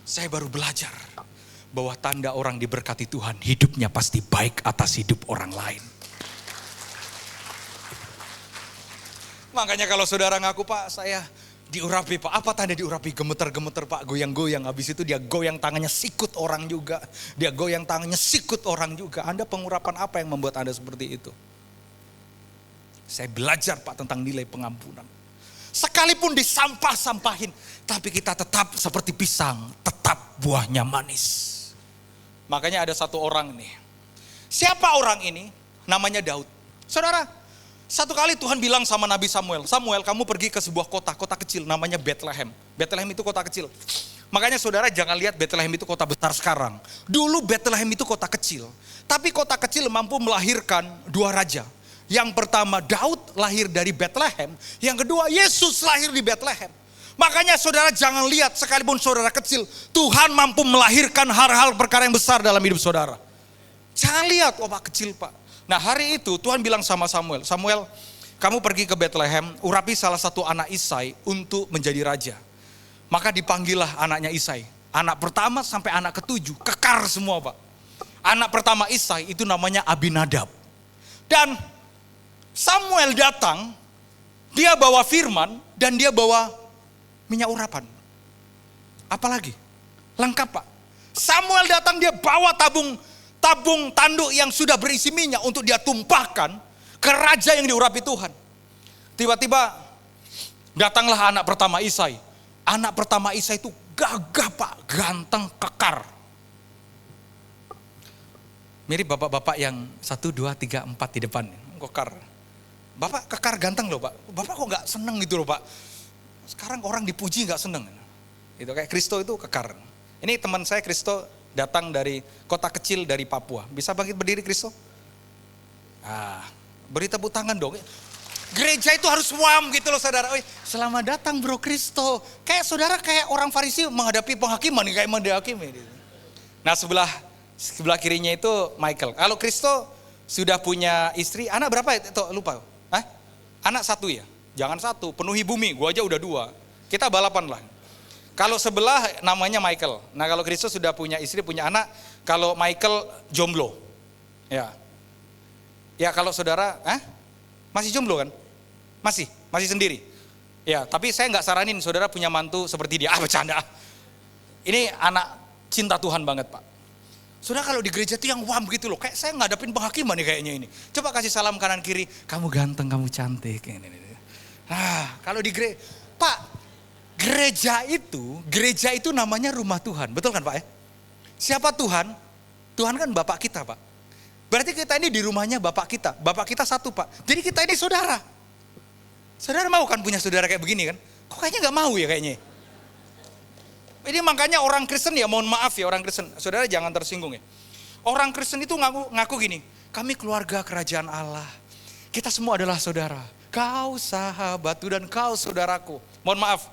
Saya baru belajar bahwa tanda orang diberkati Tuhan, hidupnya pasti baik atas hidup orang lain. Makanya kalau saudara ngaku Pak, saya diurapi Pak. Apa tanda diurapi? Gemeter-gemeter Pak, goyang-goyang. Habis itu dia goyang tangannya sikut orang juga. Dia goyang tangannya sikut orang juga. Anda pengurapan apa yang membuat Anda seperti itu? Saya belajar Pak tentang nilai pengampunan. Sekalipun disampah-sampahin, tapi kita tetap seperti pisang, tetap buahnya manis. Makanya ada satu orang nih. Siapa orang ini? Namanya Daud. Saudara, satu kali Tuhan bilang sama Nabi Samuel, Samuel kamu pergi ke sebuah kota kecil namanya Bethlehem. Bethlehem itu kota kecil. Makanya saudara jangan lihat Bethlehem itu kota besar sekarang. Dulu Bethlehem itu kota kecil. Tapi kota kecil mampu melahirkan 2 raja. Yang pertama Daud lahir dari Bethlehem. Yang kedua Yesus lahir di Bethlehem. Makanya saudara jangan lihat sekalipun saudara kecil, Tuhan mampu melahirkan hal-hal perkara yang besar dalam hidup saudara. Jangan lihat, Pak kecil Pak. Nah hari itu Tuhan bilang sama Samuel, Samuel kamu pergi ke Bethlehem, urapi salah satu anak Isai untuk menjadi raja. Maka dipanggillah anaknya Isai. Anak pertama sampai anak ke-7, kekar semua Pak. Anak pertama Isai itu namanya Abinadab. Dan Samuel datang, dia bawa firman dan dia bawa minyak urapan. Apalagi? Lengkap Pak. Samuel datang dia bawa tabung tanduk yang sudah berisi minyak untuk dia tumpahkan ke raja yang diurapi Tuhan. Tiba-tiba datanglah anak pertama Isai. Anak pertama Isai itu gagah Pak, ganteng, kekar. Mirip bapak-bapak yang 1, 2, 3, 4 di depan. Kekar. Bapak kekar ganteng loh Pak. Bapak kok gak seneng gitu loh Pak. Sekarang orang dipuji gak seneng. Itu kayak Kristo itu kekar. Ini teman saya Kristo datang dari kota kecil dari Papua. Bisa bangkit berdiri Kristo? Beri tepuk tangan dong. Gereja itu harus wam gitu loh saudara. Selamat datang bro Kristo. Kayak saudara kayak orang Farisi menghadapi penghakiman. Kayak menghakimi. Nah sebelah kirinya itu Michael. Kalau Kristo sudah punya istri, anak berapa ya? Tuh, lupa. Anak 1 ya? Jangan 1, penuhi bumi, gua aja udah 2. Kita balapan lah. Kalau sebelah namanya Michael. Nah kalau Kristo sudah punya istri, punya anak. Kalau Michael jomblo. Ya. Ya kalau saudara, masih jomblo kan? Masih sendiri. Ya, tapi saya nggak saranin saudara punya mantu seperti dia. Bercanda. Ini anak cinta Tuhan banget Pak. Saudara kalau di gereja itu yang wam gitu loh. Kayak saya ngadepin penghakiman nih kayaknya ini. Coba kasih salam kanan kiri. Kamu ganteng, kamu cantik. Kalau di gereja, Pak, gereja itu namanya rumah Tuhan. Betul kan Pak ya? Siapa Tuhan? Tuhan kan Bapak kita Pak. Berarti kita ini di rumahnya Bapak kita. Bapak kita 1 Pak. Jadi kita ini saudara. Saudara mau kan punya saudara kayak begini kan? Kok kayaknya gak mau ya kayaknya? Ini makanya orang Kristen ya, mohon maaf ya orang Kristen. Saudara jangan tersinggung ya. Orang Kristen itu ngaku gini. Kami keluarga kerajaan Allah. Kita semua adalah saudara. Kau sahabatku dan kau saudaraku. Mohon maaf.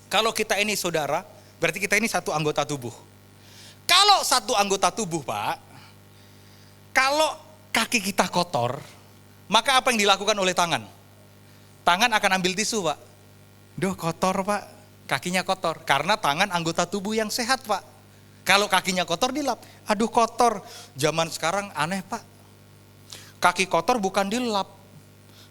Kalau kita ini saudara, berarti kita ini satu anggota tubuh. Kalau satu anggota tubuh Pak, kalau kaki kita kotor, maka apa yang dilakukan oleh tangan? Tangan akan ambil tisu Pak. Duh kotor Pak, kakinya kotor. Karena tangan anggota tubuh yang sehat Pak. Kalau kakinya kotor dilap. Aduh kotor, zaman sekarang aneh Pak. Kaki kotor bukan dilap.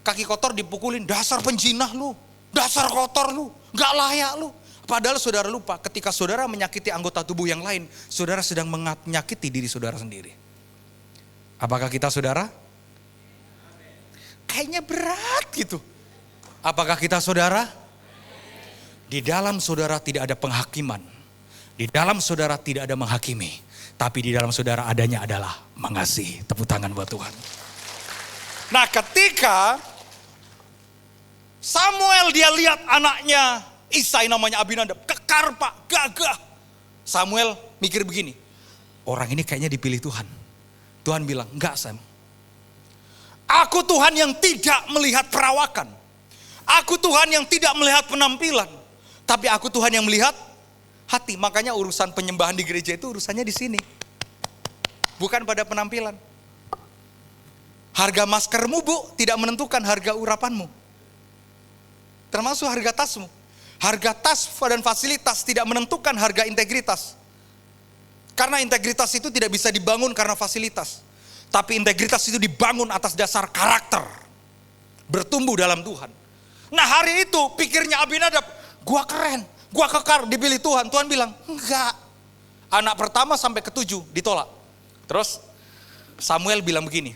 Kaki kotor dipukulin, dasar penjinah lu. Dasar kotor lu, gak layak lu. Padahal saudara lupa, ketika saudara menyakiti anggota tubuh yang lain, saudara sedang menyakiti diri saudara sendiri. Apakah kita saudara? Kayaknya berat gitu. Apakah kita saudara? Di dalam saudara tidak ada penghakiman. Di dalam saudara tidak ada menghakimi. Tapi di dalam saudara adanya adalah mengasihi. Tepuk tangan buat Tuhan. Nah ketika Samuel dia lihat anaknya Isai namanya Abinadab. Kekar Pak, gagah. Samuel mikir begini. Orang ini kayaknya dipilih Tuhan. Tuhan bilang, enggak Sam. Aku Tuhan yang tidak melihat perawakan. Aku Tuhan yang tidak melihat penampilan. Tapi aku Tuhan yang melihat hati. Makanya urusan penyembahan di gereja itu urusannya di sini. Bukan pada penampilan. Harga maskermu Bu tidak menentukan harga urapanmu. Termasuk harga tasmu. Harga tas dan fasilitas tidak menentukan harga integritas. Karena integritas itu tidak bisa dibangun karena fasilitas. Tapi integritas itu dibangun atas dasar karakter. Bertumbuh dalam Tuhan. Nah hari itu pikirnya Abinadab, gua keren, gua kekar, dipilih Tuhan. Tuhan bilang, enggak. Anak pertama sampai ke-7 ditolak. Terus Samuel bilang begini,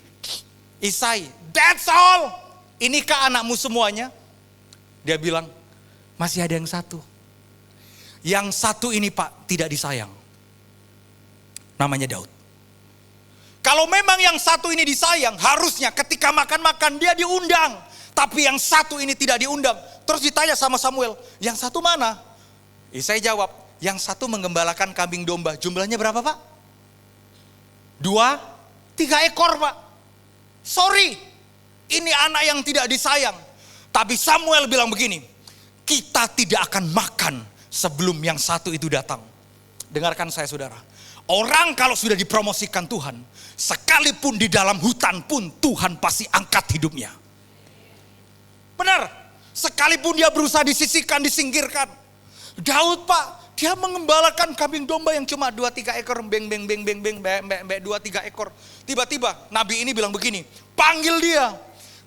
Isai, that's all. Inikah anakmu semuanya? Dia bilang, masih ada yang satu. Yang satu ini Pak tidak disayang. Namanya Daud. Kalau memang yang satu ini disayang, harusnya ketika makan-makan dia diundang. Tapi yang satu ini tidak diundang. Terus ditanya sama Samuel, yang satu mana? Isai jawab, yang satu menggembalakan kambing domba. Jumlahnya berapa Pak? 2, 3 ekor Pak. Sorry, ini anak yang tidak disayang. Tapi Samuel bilang begini, kita tidak akan makan sebelum yang satu itu datang. Dengarkan saya saudara. Orang kalau sudah dipromosikan Tuhan, sekalipun di dalam hutan pun Tuhan pasti angkat hidupnya. Benar, sekalipun dia berusaha disisihkan, disingkirkan. Daud Pak, dia mengembalakan kambing domba yang cuma 2-3 ekor, beng 2-3 ekor. Tiba-tiba Nabi ini bilang begini, panggil dia.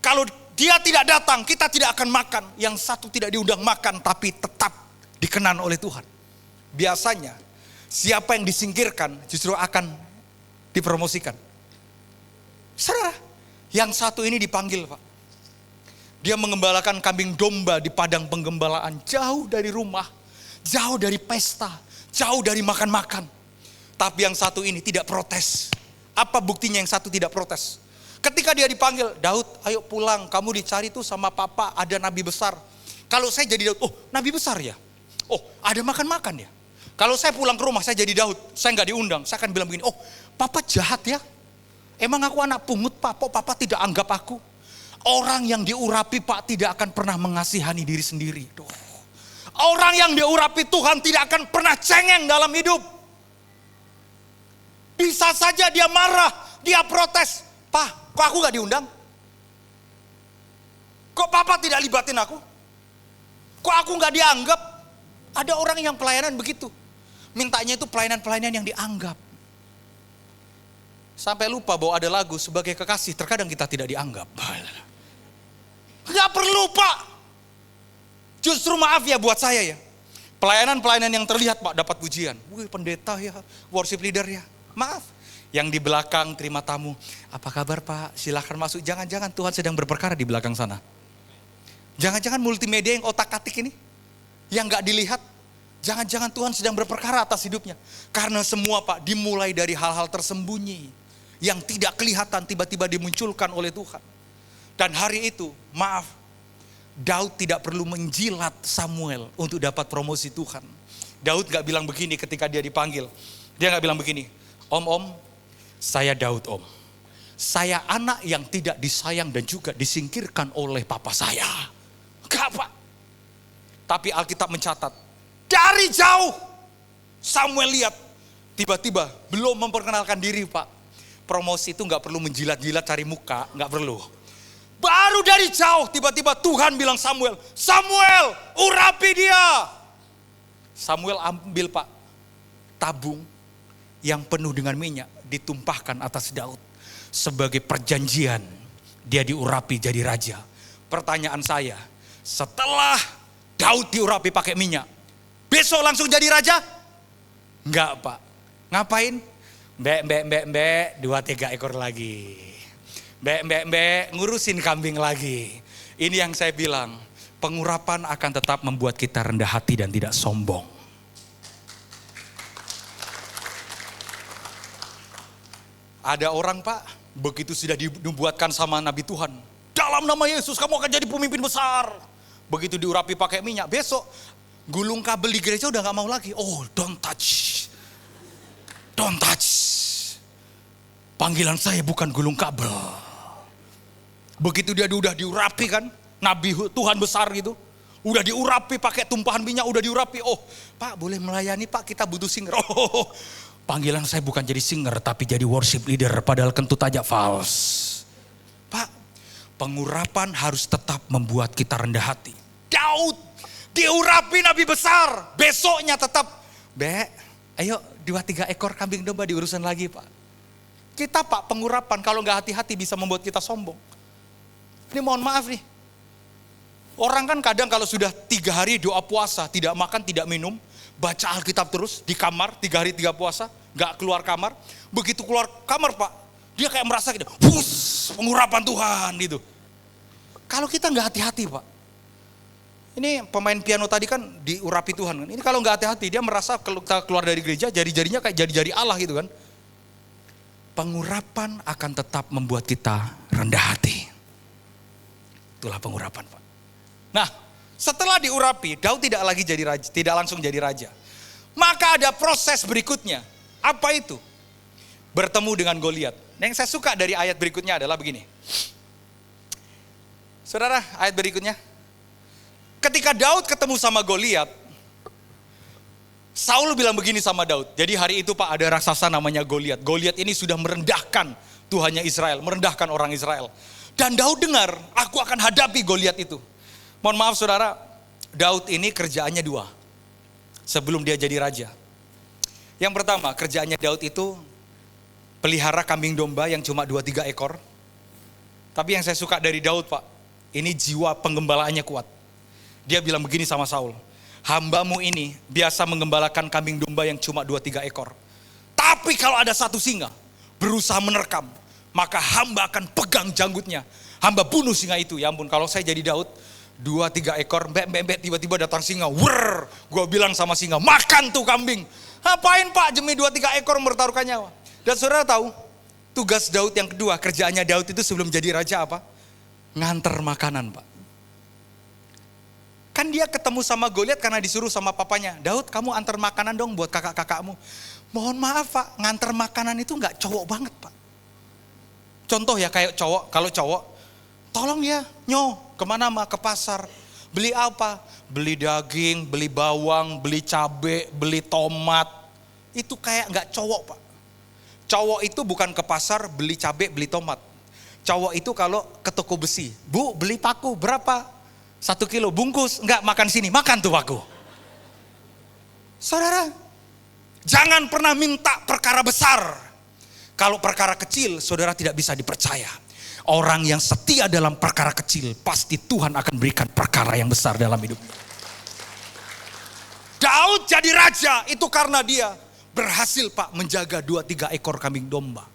Kalau dia tidak datang, kita tidak akan makan. Yang satu tidak diundang makan, tapi tetap dikenan oleh Tuhan. Biasanya, siapa yang disingkirkan justru akan dipromosikan. Saudara, yang satu ini dipanggil Pak. Dia mengembalakan kambing domba di padang penggembalaan. Jauh dari rumah, jauh dari pesta, jauh dari makan-makan. Tapi yang satu ini tidak protes. Apa buktinya yang satu tidak protes? Ketika dia dipanggil, Daud ayo pulang, kamu dicari tuh sama papa, ada nabi besar. Kalau saya jadi Daud, oh nabi besar ya? Oh ada makan-makan ya? Kalau saya pulang ke rumah, saya jadi Daud, saya nggak diundang, saya akan bilang begini, oh papa jahat ya? Emang aku anak pungut pak, kok papa tidak anggap aku? Orang yang diurapi pak tidak akan pernah mengasihani diri sendiri. Orang yang diurapi Tuhan tidak akan pernah cengeng dalam hidup. Bisa saja dia marah, dia protes. Pak, kok aku gak diundang? Kok papa tidak libatin aku? Kok aku gak dianggap? Ada orang yang pelayanan begitu. Mintanya itu pelayanan-pelayanan yang dianggap. Sampai lupa bahwa ada lagu sebagai kekasih, terkadang kita tidak dianggap. Gak perlu pak. Justru maaf ya buat saya ya. Pelayanan-pelayanan yang terlihat pak dapat pujian. Wih pendeta ya, worship leader ya. Maaf, yang di belakang terima tamu. Apa kabar pak? Silahkan masuk. Jangan-jangan Tuhan sedang berperkara di belakang sana. Jangan-jangan multimedia yang otak-atik ini, yang gak dilihat. Jangan-jangan Tuhan sedang berperkara atas hidupnya. Karena semua pak dimulai dari hal-hal tersembunyi. Yang tidak kelihatan tiba-tiba dimunculkan oleh Tuhan. Dan hari itu, maaf, Daud tidak perlu menjilat Samuel untuk dapat promosi Tuhan. Daud gak bilang begini ketika dia dipanggil. Dia gak bilang begini. Om, saya Daud om. Saya anak yang tidak disayang dan juga disingkirkan oleh papa saya. Enggak pak. Tapi Alkitab mencatat. Dari jauh Samuel lihat. Tiba-tiba belum memperkenalkan diri pak. Promosi itu gak perlu menjilat-jilat cari muka. Gak perlu. Baru dari jauh tiba-tiba Tuhan bilang Samuel. Samuel urapi dia. Samuel ambil pak tabung yang penuh dengan minyak ditumpahkan atas Daud. Sebagai perjanjian dia diurapi jadi raja. Pertanyaan saya, setelah Daud diurapi pakai minyak, besok langsung jadi raja? Enggak pak. Ngapain? Mbek, 2-3 ekor lagi. Mbek, ngurusin kambing lagi. Ini yang saya bilang, pengurapan akan tetap membuat kita rendah hati dan tidak sombong. Ada orang pak, begitu sudah dibuatkan sama Nabi Tuhan. Dalam nama Yesus kamu akan jadi pemimpin besar. Begitu diurapi pakai minyak, besok gulung kabel di gereja udah gak mau lagi. Oh don't touch. Don't touch. Panggilan saya bukan gulung kabel. Begitu dia udah diurapi kan, Nabi Tuhan besar gitu. Udah diurapi pakai tumpahan minyak, udah diurapi. Oh pak boleh melayani pak, kita butuh singer. Oh panggilan saya bukan jadi singer tapi jadi worship leader, padahal kentut aja fals. Pak, pengurapan harus tetap membuat kita rendah hati. Daud diurapi nabi besar, besoknya tetap, ayo 2-3 ekor kambing domba diurusan lagi pak. Kita pak pengurapan kalau gak hati-hati bisa membuat kita sombong. Ini mohon maaf nih. Orang kan kadang kalau sudah 3 hari doa puasa, tidak makan, tidak minum, baca Alkitab terus di kamar 3 hari 3 puasa, gak keluar kamar. Begitu keluar kamar pak, dia kayak merasa gitu, pengurapan Tuhan gitu. Kalau kita gak hati-hati pak, ini pemain piano tadi kan diurapi Tuhan kan. Ini kalau gak hati-hati dia merasa keluar dari gereja jari-jarinya kayak jari-jari Allah gitu kan. Pengurapan akan tetap membuat kita rendah hati. Itulah pengurapan pak. Nah, setelah diurapi, Daud tidak lagi jadi raja, tidak langsung jadi raja. Maka ada proses berikutnya. Apa itu? Bertemu dengan Goliat. Nah, yang saya suka dari ayat berikutnya adalah begini. Saudara, ayat berikutnya. Ketika Daud ketemu sama Goliat, Saul bilang begini sama Daud. Jadi hari itu pak ada raksasa namanya Goliat. Goliat ini sudah merendahkan Tuhannya Israel, merendahkan orang Israel. Dan Daud dengar, aku akan hadapi Goliat itu. Mohon maaf saudara, Daud ini kerjaannya 2 sebelum dia jadi raja. Yang pertama, kerjaannya Daud itu pelihara kambing domba yang cuma 2-3 ekor. Tapi yang saya suka dari Daud pak, ini jiwa penggembalaannya kuat. Dia bilang begini sama Saul, hambamu ini biasa menggembalakan kambing domba yang cuma 2-3 ekor. Tapi kalau ada satu singa berusaha menerkam, maka hamba akan pegang janggutnya. Hamba bunuh singa itu. Ya ampun, kalau saya jadi Daud, 2-3 ekor, mbek, tiba-tiba datang singa. Wrrr, gue bilang sama singa, makan tuh kambing. Ngapain pak demi 2-3 ekor mempertaruhkan nyawa? Dan saudara tahu, Tugas Daud yang kedua, kerjaannya Daud itu sebelum jadi raja apa? Nganter makanan, Pak. Kan dia ketemu sama Goliat karena disuruh sama papanya. Daud, kamu antar makanan dong buat kakak-kakakmu. Mohon maaf, Pak, nganter makanan itu nggak cowok banget, Pak. Contoh ya kayak cowok, kalau cowok, tolong ya, kemana mah? Ke pasar. Beli apa? Beli daging, beli bawang, beli cabai, beli tomat. Itu kayak nggak cowok, Pak. Cowok itu bukan ke pasar beli cabai, beli tomat. Cowok itu kalau ke toko besi, Bu beli paku berapa? 1 kilo bungkus, enggak makan sini, makan tuh paku. Saudara, jangan pernah minta perkara besar. Kalau perkara kecil, saudara tidak bisa dipercaya. Orang yang setia dalam perkara kecil, pasti Tuhan akan berikan perkara yang besar dalam hidupnya. Daud jadi raja, itu karena dia berhasil, Pak, menjaga 2-3 ekor kambing domba.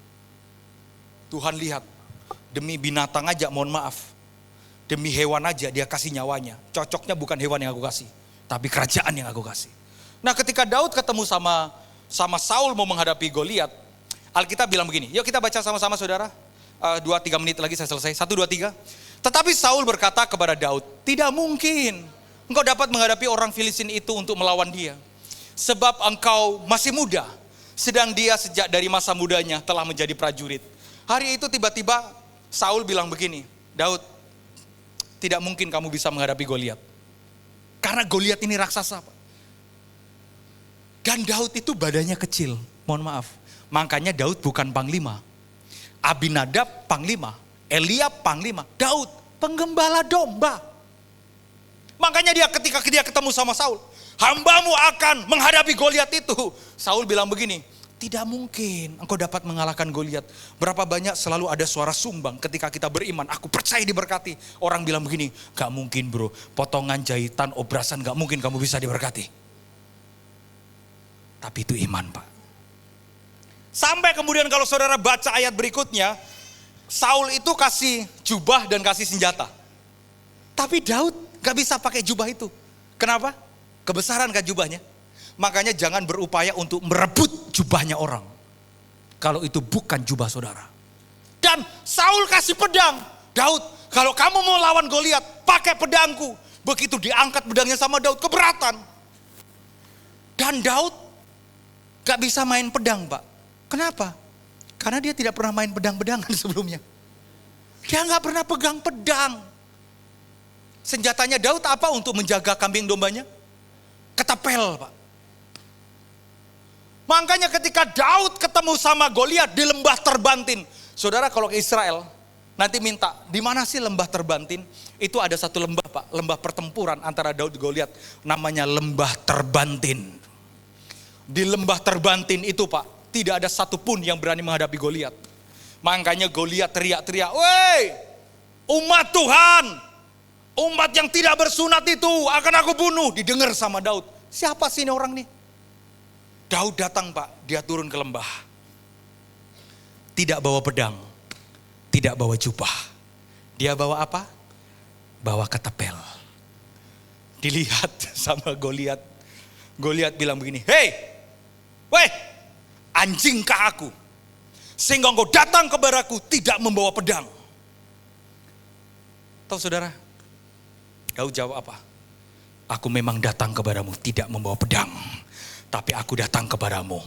Tuhan lihat, demi binatang aja mohon maaf. Demi hewan aja dia kasih nyawanya. Cocoknya bukan hewan yang aku kasih, tapi kerajaan yang aku kasih. Nah ketika Daud ketemu sama Saul mau menghadapi Goliat, Alkitab bilang begini, yuk kita baca sama-sama saudara. 2-3 menit lagi saya selesai, 1, 2, 3. Tetapi Saul berkata kepada Daud, tidak mungkin engkau dapat menghadapi orang Filistin itu untuk melawan dia. Sebab engkau masih muda, sedang dia sejak dari masa mudanya telah menjadi prajurit. Hari itu tiba-tiba Saul bilang begini, Daud, tidak mungkin kamu bisa menghadapi Goliat. Karena Goliat ini raksasa, Pak. Dan Daud itu badannya kecil, mohon maaf. Makanya Daud bukan panglima. Abinadab panglima, Eliab panglima, Daud penggembala domba. Makanya ketika dia ketemu sama Saul, hambamu akan menghadapi Goliat itu. Saul bilang begini, tidak mungkin engkau dapat mengalahkan Goliat. Berapa banyak selalu ada suara sumbang ketika kita beriman. Aku percaya diberkati. Orang bilang begini, gak mungkin bro, potongan jahitan, obrasan gak mungkin kamu bisa diberkati. Tapi itu iman, Pak. Sampai kemudian kalau saudara baca ayat berikutnya, Saul itu kasih jubah dan kasih senjata. Tapi Daud gak bisa pakai jubah itu. Kenapa? Kebesaran kan jubahnya. Makanya jangan berupaya untuk merebut jubahnya orang. Kalau itu bukan jubah saudara. Dan Saul kasih pedang. Daud, kalau kamu mau lawan Goliat, pakai pedangku. Begitu diangkat pedangnya sama Daud, keberatan. Dan Daud gak bisa main pedang, Pak. Kenapa? Karena dia tidak pernah main pedang-pedangan sebelumnya. Dia gak pernah pegang pedang. Senjatanya Daud apa untuk menjaga kambing dombanya? Ketapel, Pak. Makanya ketika Daud ketemu sama Goliat di lembah Terbantin. Saudara kalau ke Israel, nanti minta, di mana sih lembah Terbantin? Itu ada satu lembah, Pak, lembah pertempuran antara Daud dan Goliat, namanya lembah Terbantin. Di lembah Terbantin itu, Pak, tidak ada satupun yang berani menghadapi Goliat. Makanya Goliat teriak-teriak, "Woi, umat Tuhan, umat yang tidak bersunat itu akan aku bunuh." Didengar sama Daud. Siapa sih ini orang nih? Daud datang, Pak, dia turun ke lembah. Tidak bawa pedang, tidak bawa jubah. Dia bawa apa? Bawa ketapel. Dilihat sama Goliat. Goliat bilang begini, "Hei, weh, anjingkah aku? Sehingga engkau datang kepadaku tidak membawa pedang." Tahu saudara? Daud jawab apa? "Aku memang datang kepadamu tidak membawa pedang. Tapi aku datang kepadamu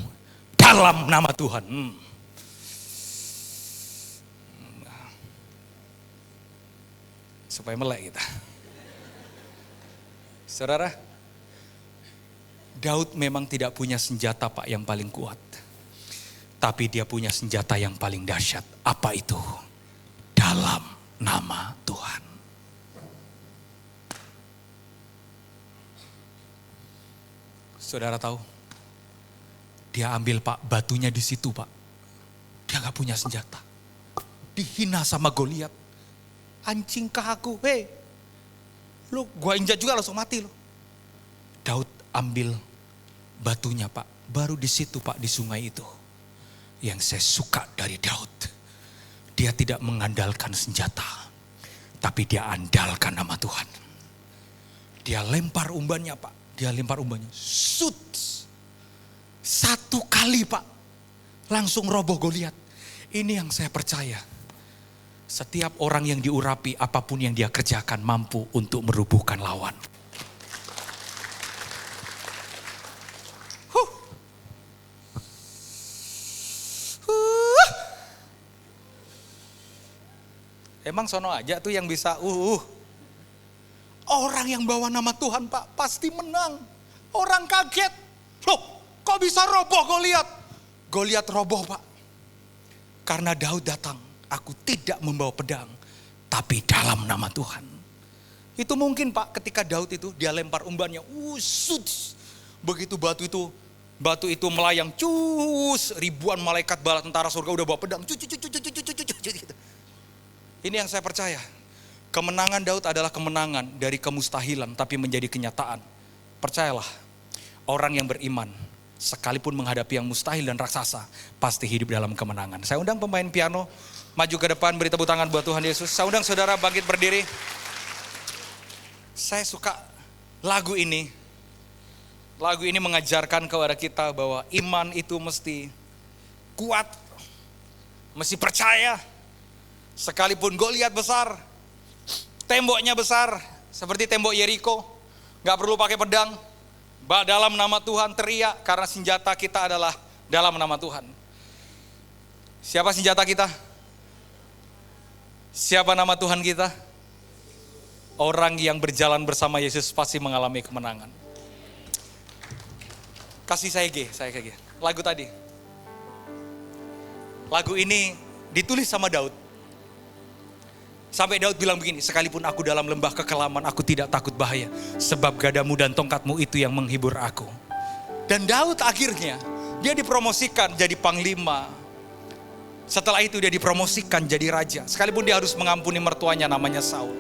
dalam nama Tuhan." Supaya melek kita. Saudara, Daud memang tidak punya senjata, Pak, yang paling kuat. Tapi dia punya senjata yang paling dahsyat. Apa itu? Dalam nama Tuhan. Saudara tahu, dia ambil, Pak, batunya di situ, Pak. Dia gak punya senjata. Dihina sama Goliat. "Anjingkah aku? Hei, lu gua injak juga langsung mati lu." Daud ambil batunya, Pak. Baru di situ, Pak, di sungai itu. Yang saya suka dari Daud, dia tidak mengandalkan senjata, tapi dia andalkan nama Tuhan. Dia lempar umbannya, Pak. Dia lempar umbannya, sut. 1 kali, Pak, langsung roboh Goliat. Ini yang saya percaya. Setiap orang yang diurapi, apapun yang dia kerjakan mampu untuk merubuhkan lawan. Emang sono aja tuh yang bisa Orang yang bawa nama Tuhan Pak pasti menang. Orang kaget. Loh kok bisa roboh Goliat? Goliat roboh Pak. Karena Daud datang. Aku tidak membawa pedang. Tapi dalam nama Tuhan. Itu mungkin Pak ketika Daud itu dia lempar umbannya. Begitu batu itu melayang. Ribuan malaikat bala tentara surga udah bawa pedang. Gitu. Ini yang saya percaya. Kemenangan Daud adalah kemenangan dari kemustahilan tapi menjadi kenyataan. Percayalah, orang yang beriman sekalipun menghadapi yang mustahil dan raksasa pasti hidup dalam kemenangan. Saya undang pemain piano maju ke depan, beri tepuk tangan buat Tuhan Yesus. Saya undang saudara bangkit berdiri. Saya suka lagu ini. Lagu ini mengajarkan kepada kita bahwa iman itu mesti kuat, mesti percaya. Sekalipun Goliat besar, temboknya besar, seperti tembok Yeriko, gak perlu pakai pedang, dalam nama Tuhan teriak karena senjata kita adalah dalam nama Tuhan. Siapa senjata kita? Siapa nama Tuhan kita? Orang yang berjalan bersama Yesus pasti mengalami kemenangan. Kasih saya G. Lagu tadi. Lagu ini ditulis sama Daud. Sampai Daud bilang begini, sekalipun aku dalam lembah kekelaman, aku tidak takut bahaya. Sebab gadamu dan tongkatmu itu yang menghibur aku. Dan Daud akhirnya, dia dipromosikan jadi panglima. Setelah itu dia dipromosikan jadi raja. Sekalipun dia harus mengampuni mertuanya namanya Saul.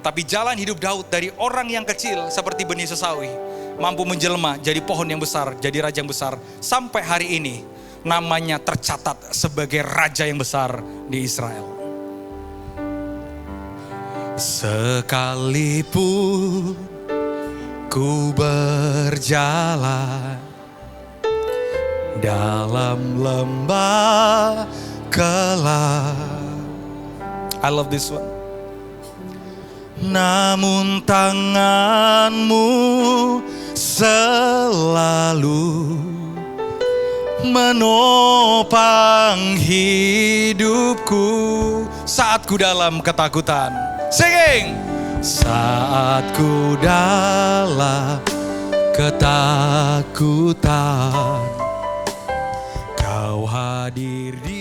Tapi jalan hidup Daud dari orang yang kecil seperti benih sesawi. Mampu menjelma jadi pohon yang besar, jadi raja yang besar. Sampai hari ini namanya tercatat sebagai raja yang besar di Israel. Sekalipun ku berjalan dalam lembah gelap. I love this one. Namun tanganmu selalu menopang hidupku saat ku dalam ketakutan. Singing. Saat ku dalam ketakutan, Kau hadir di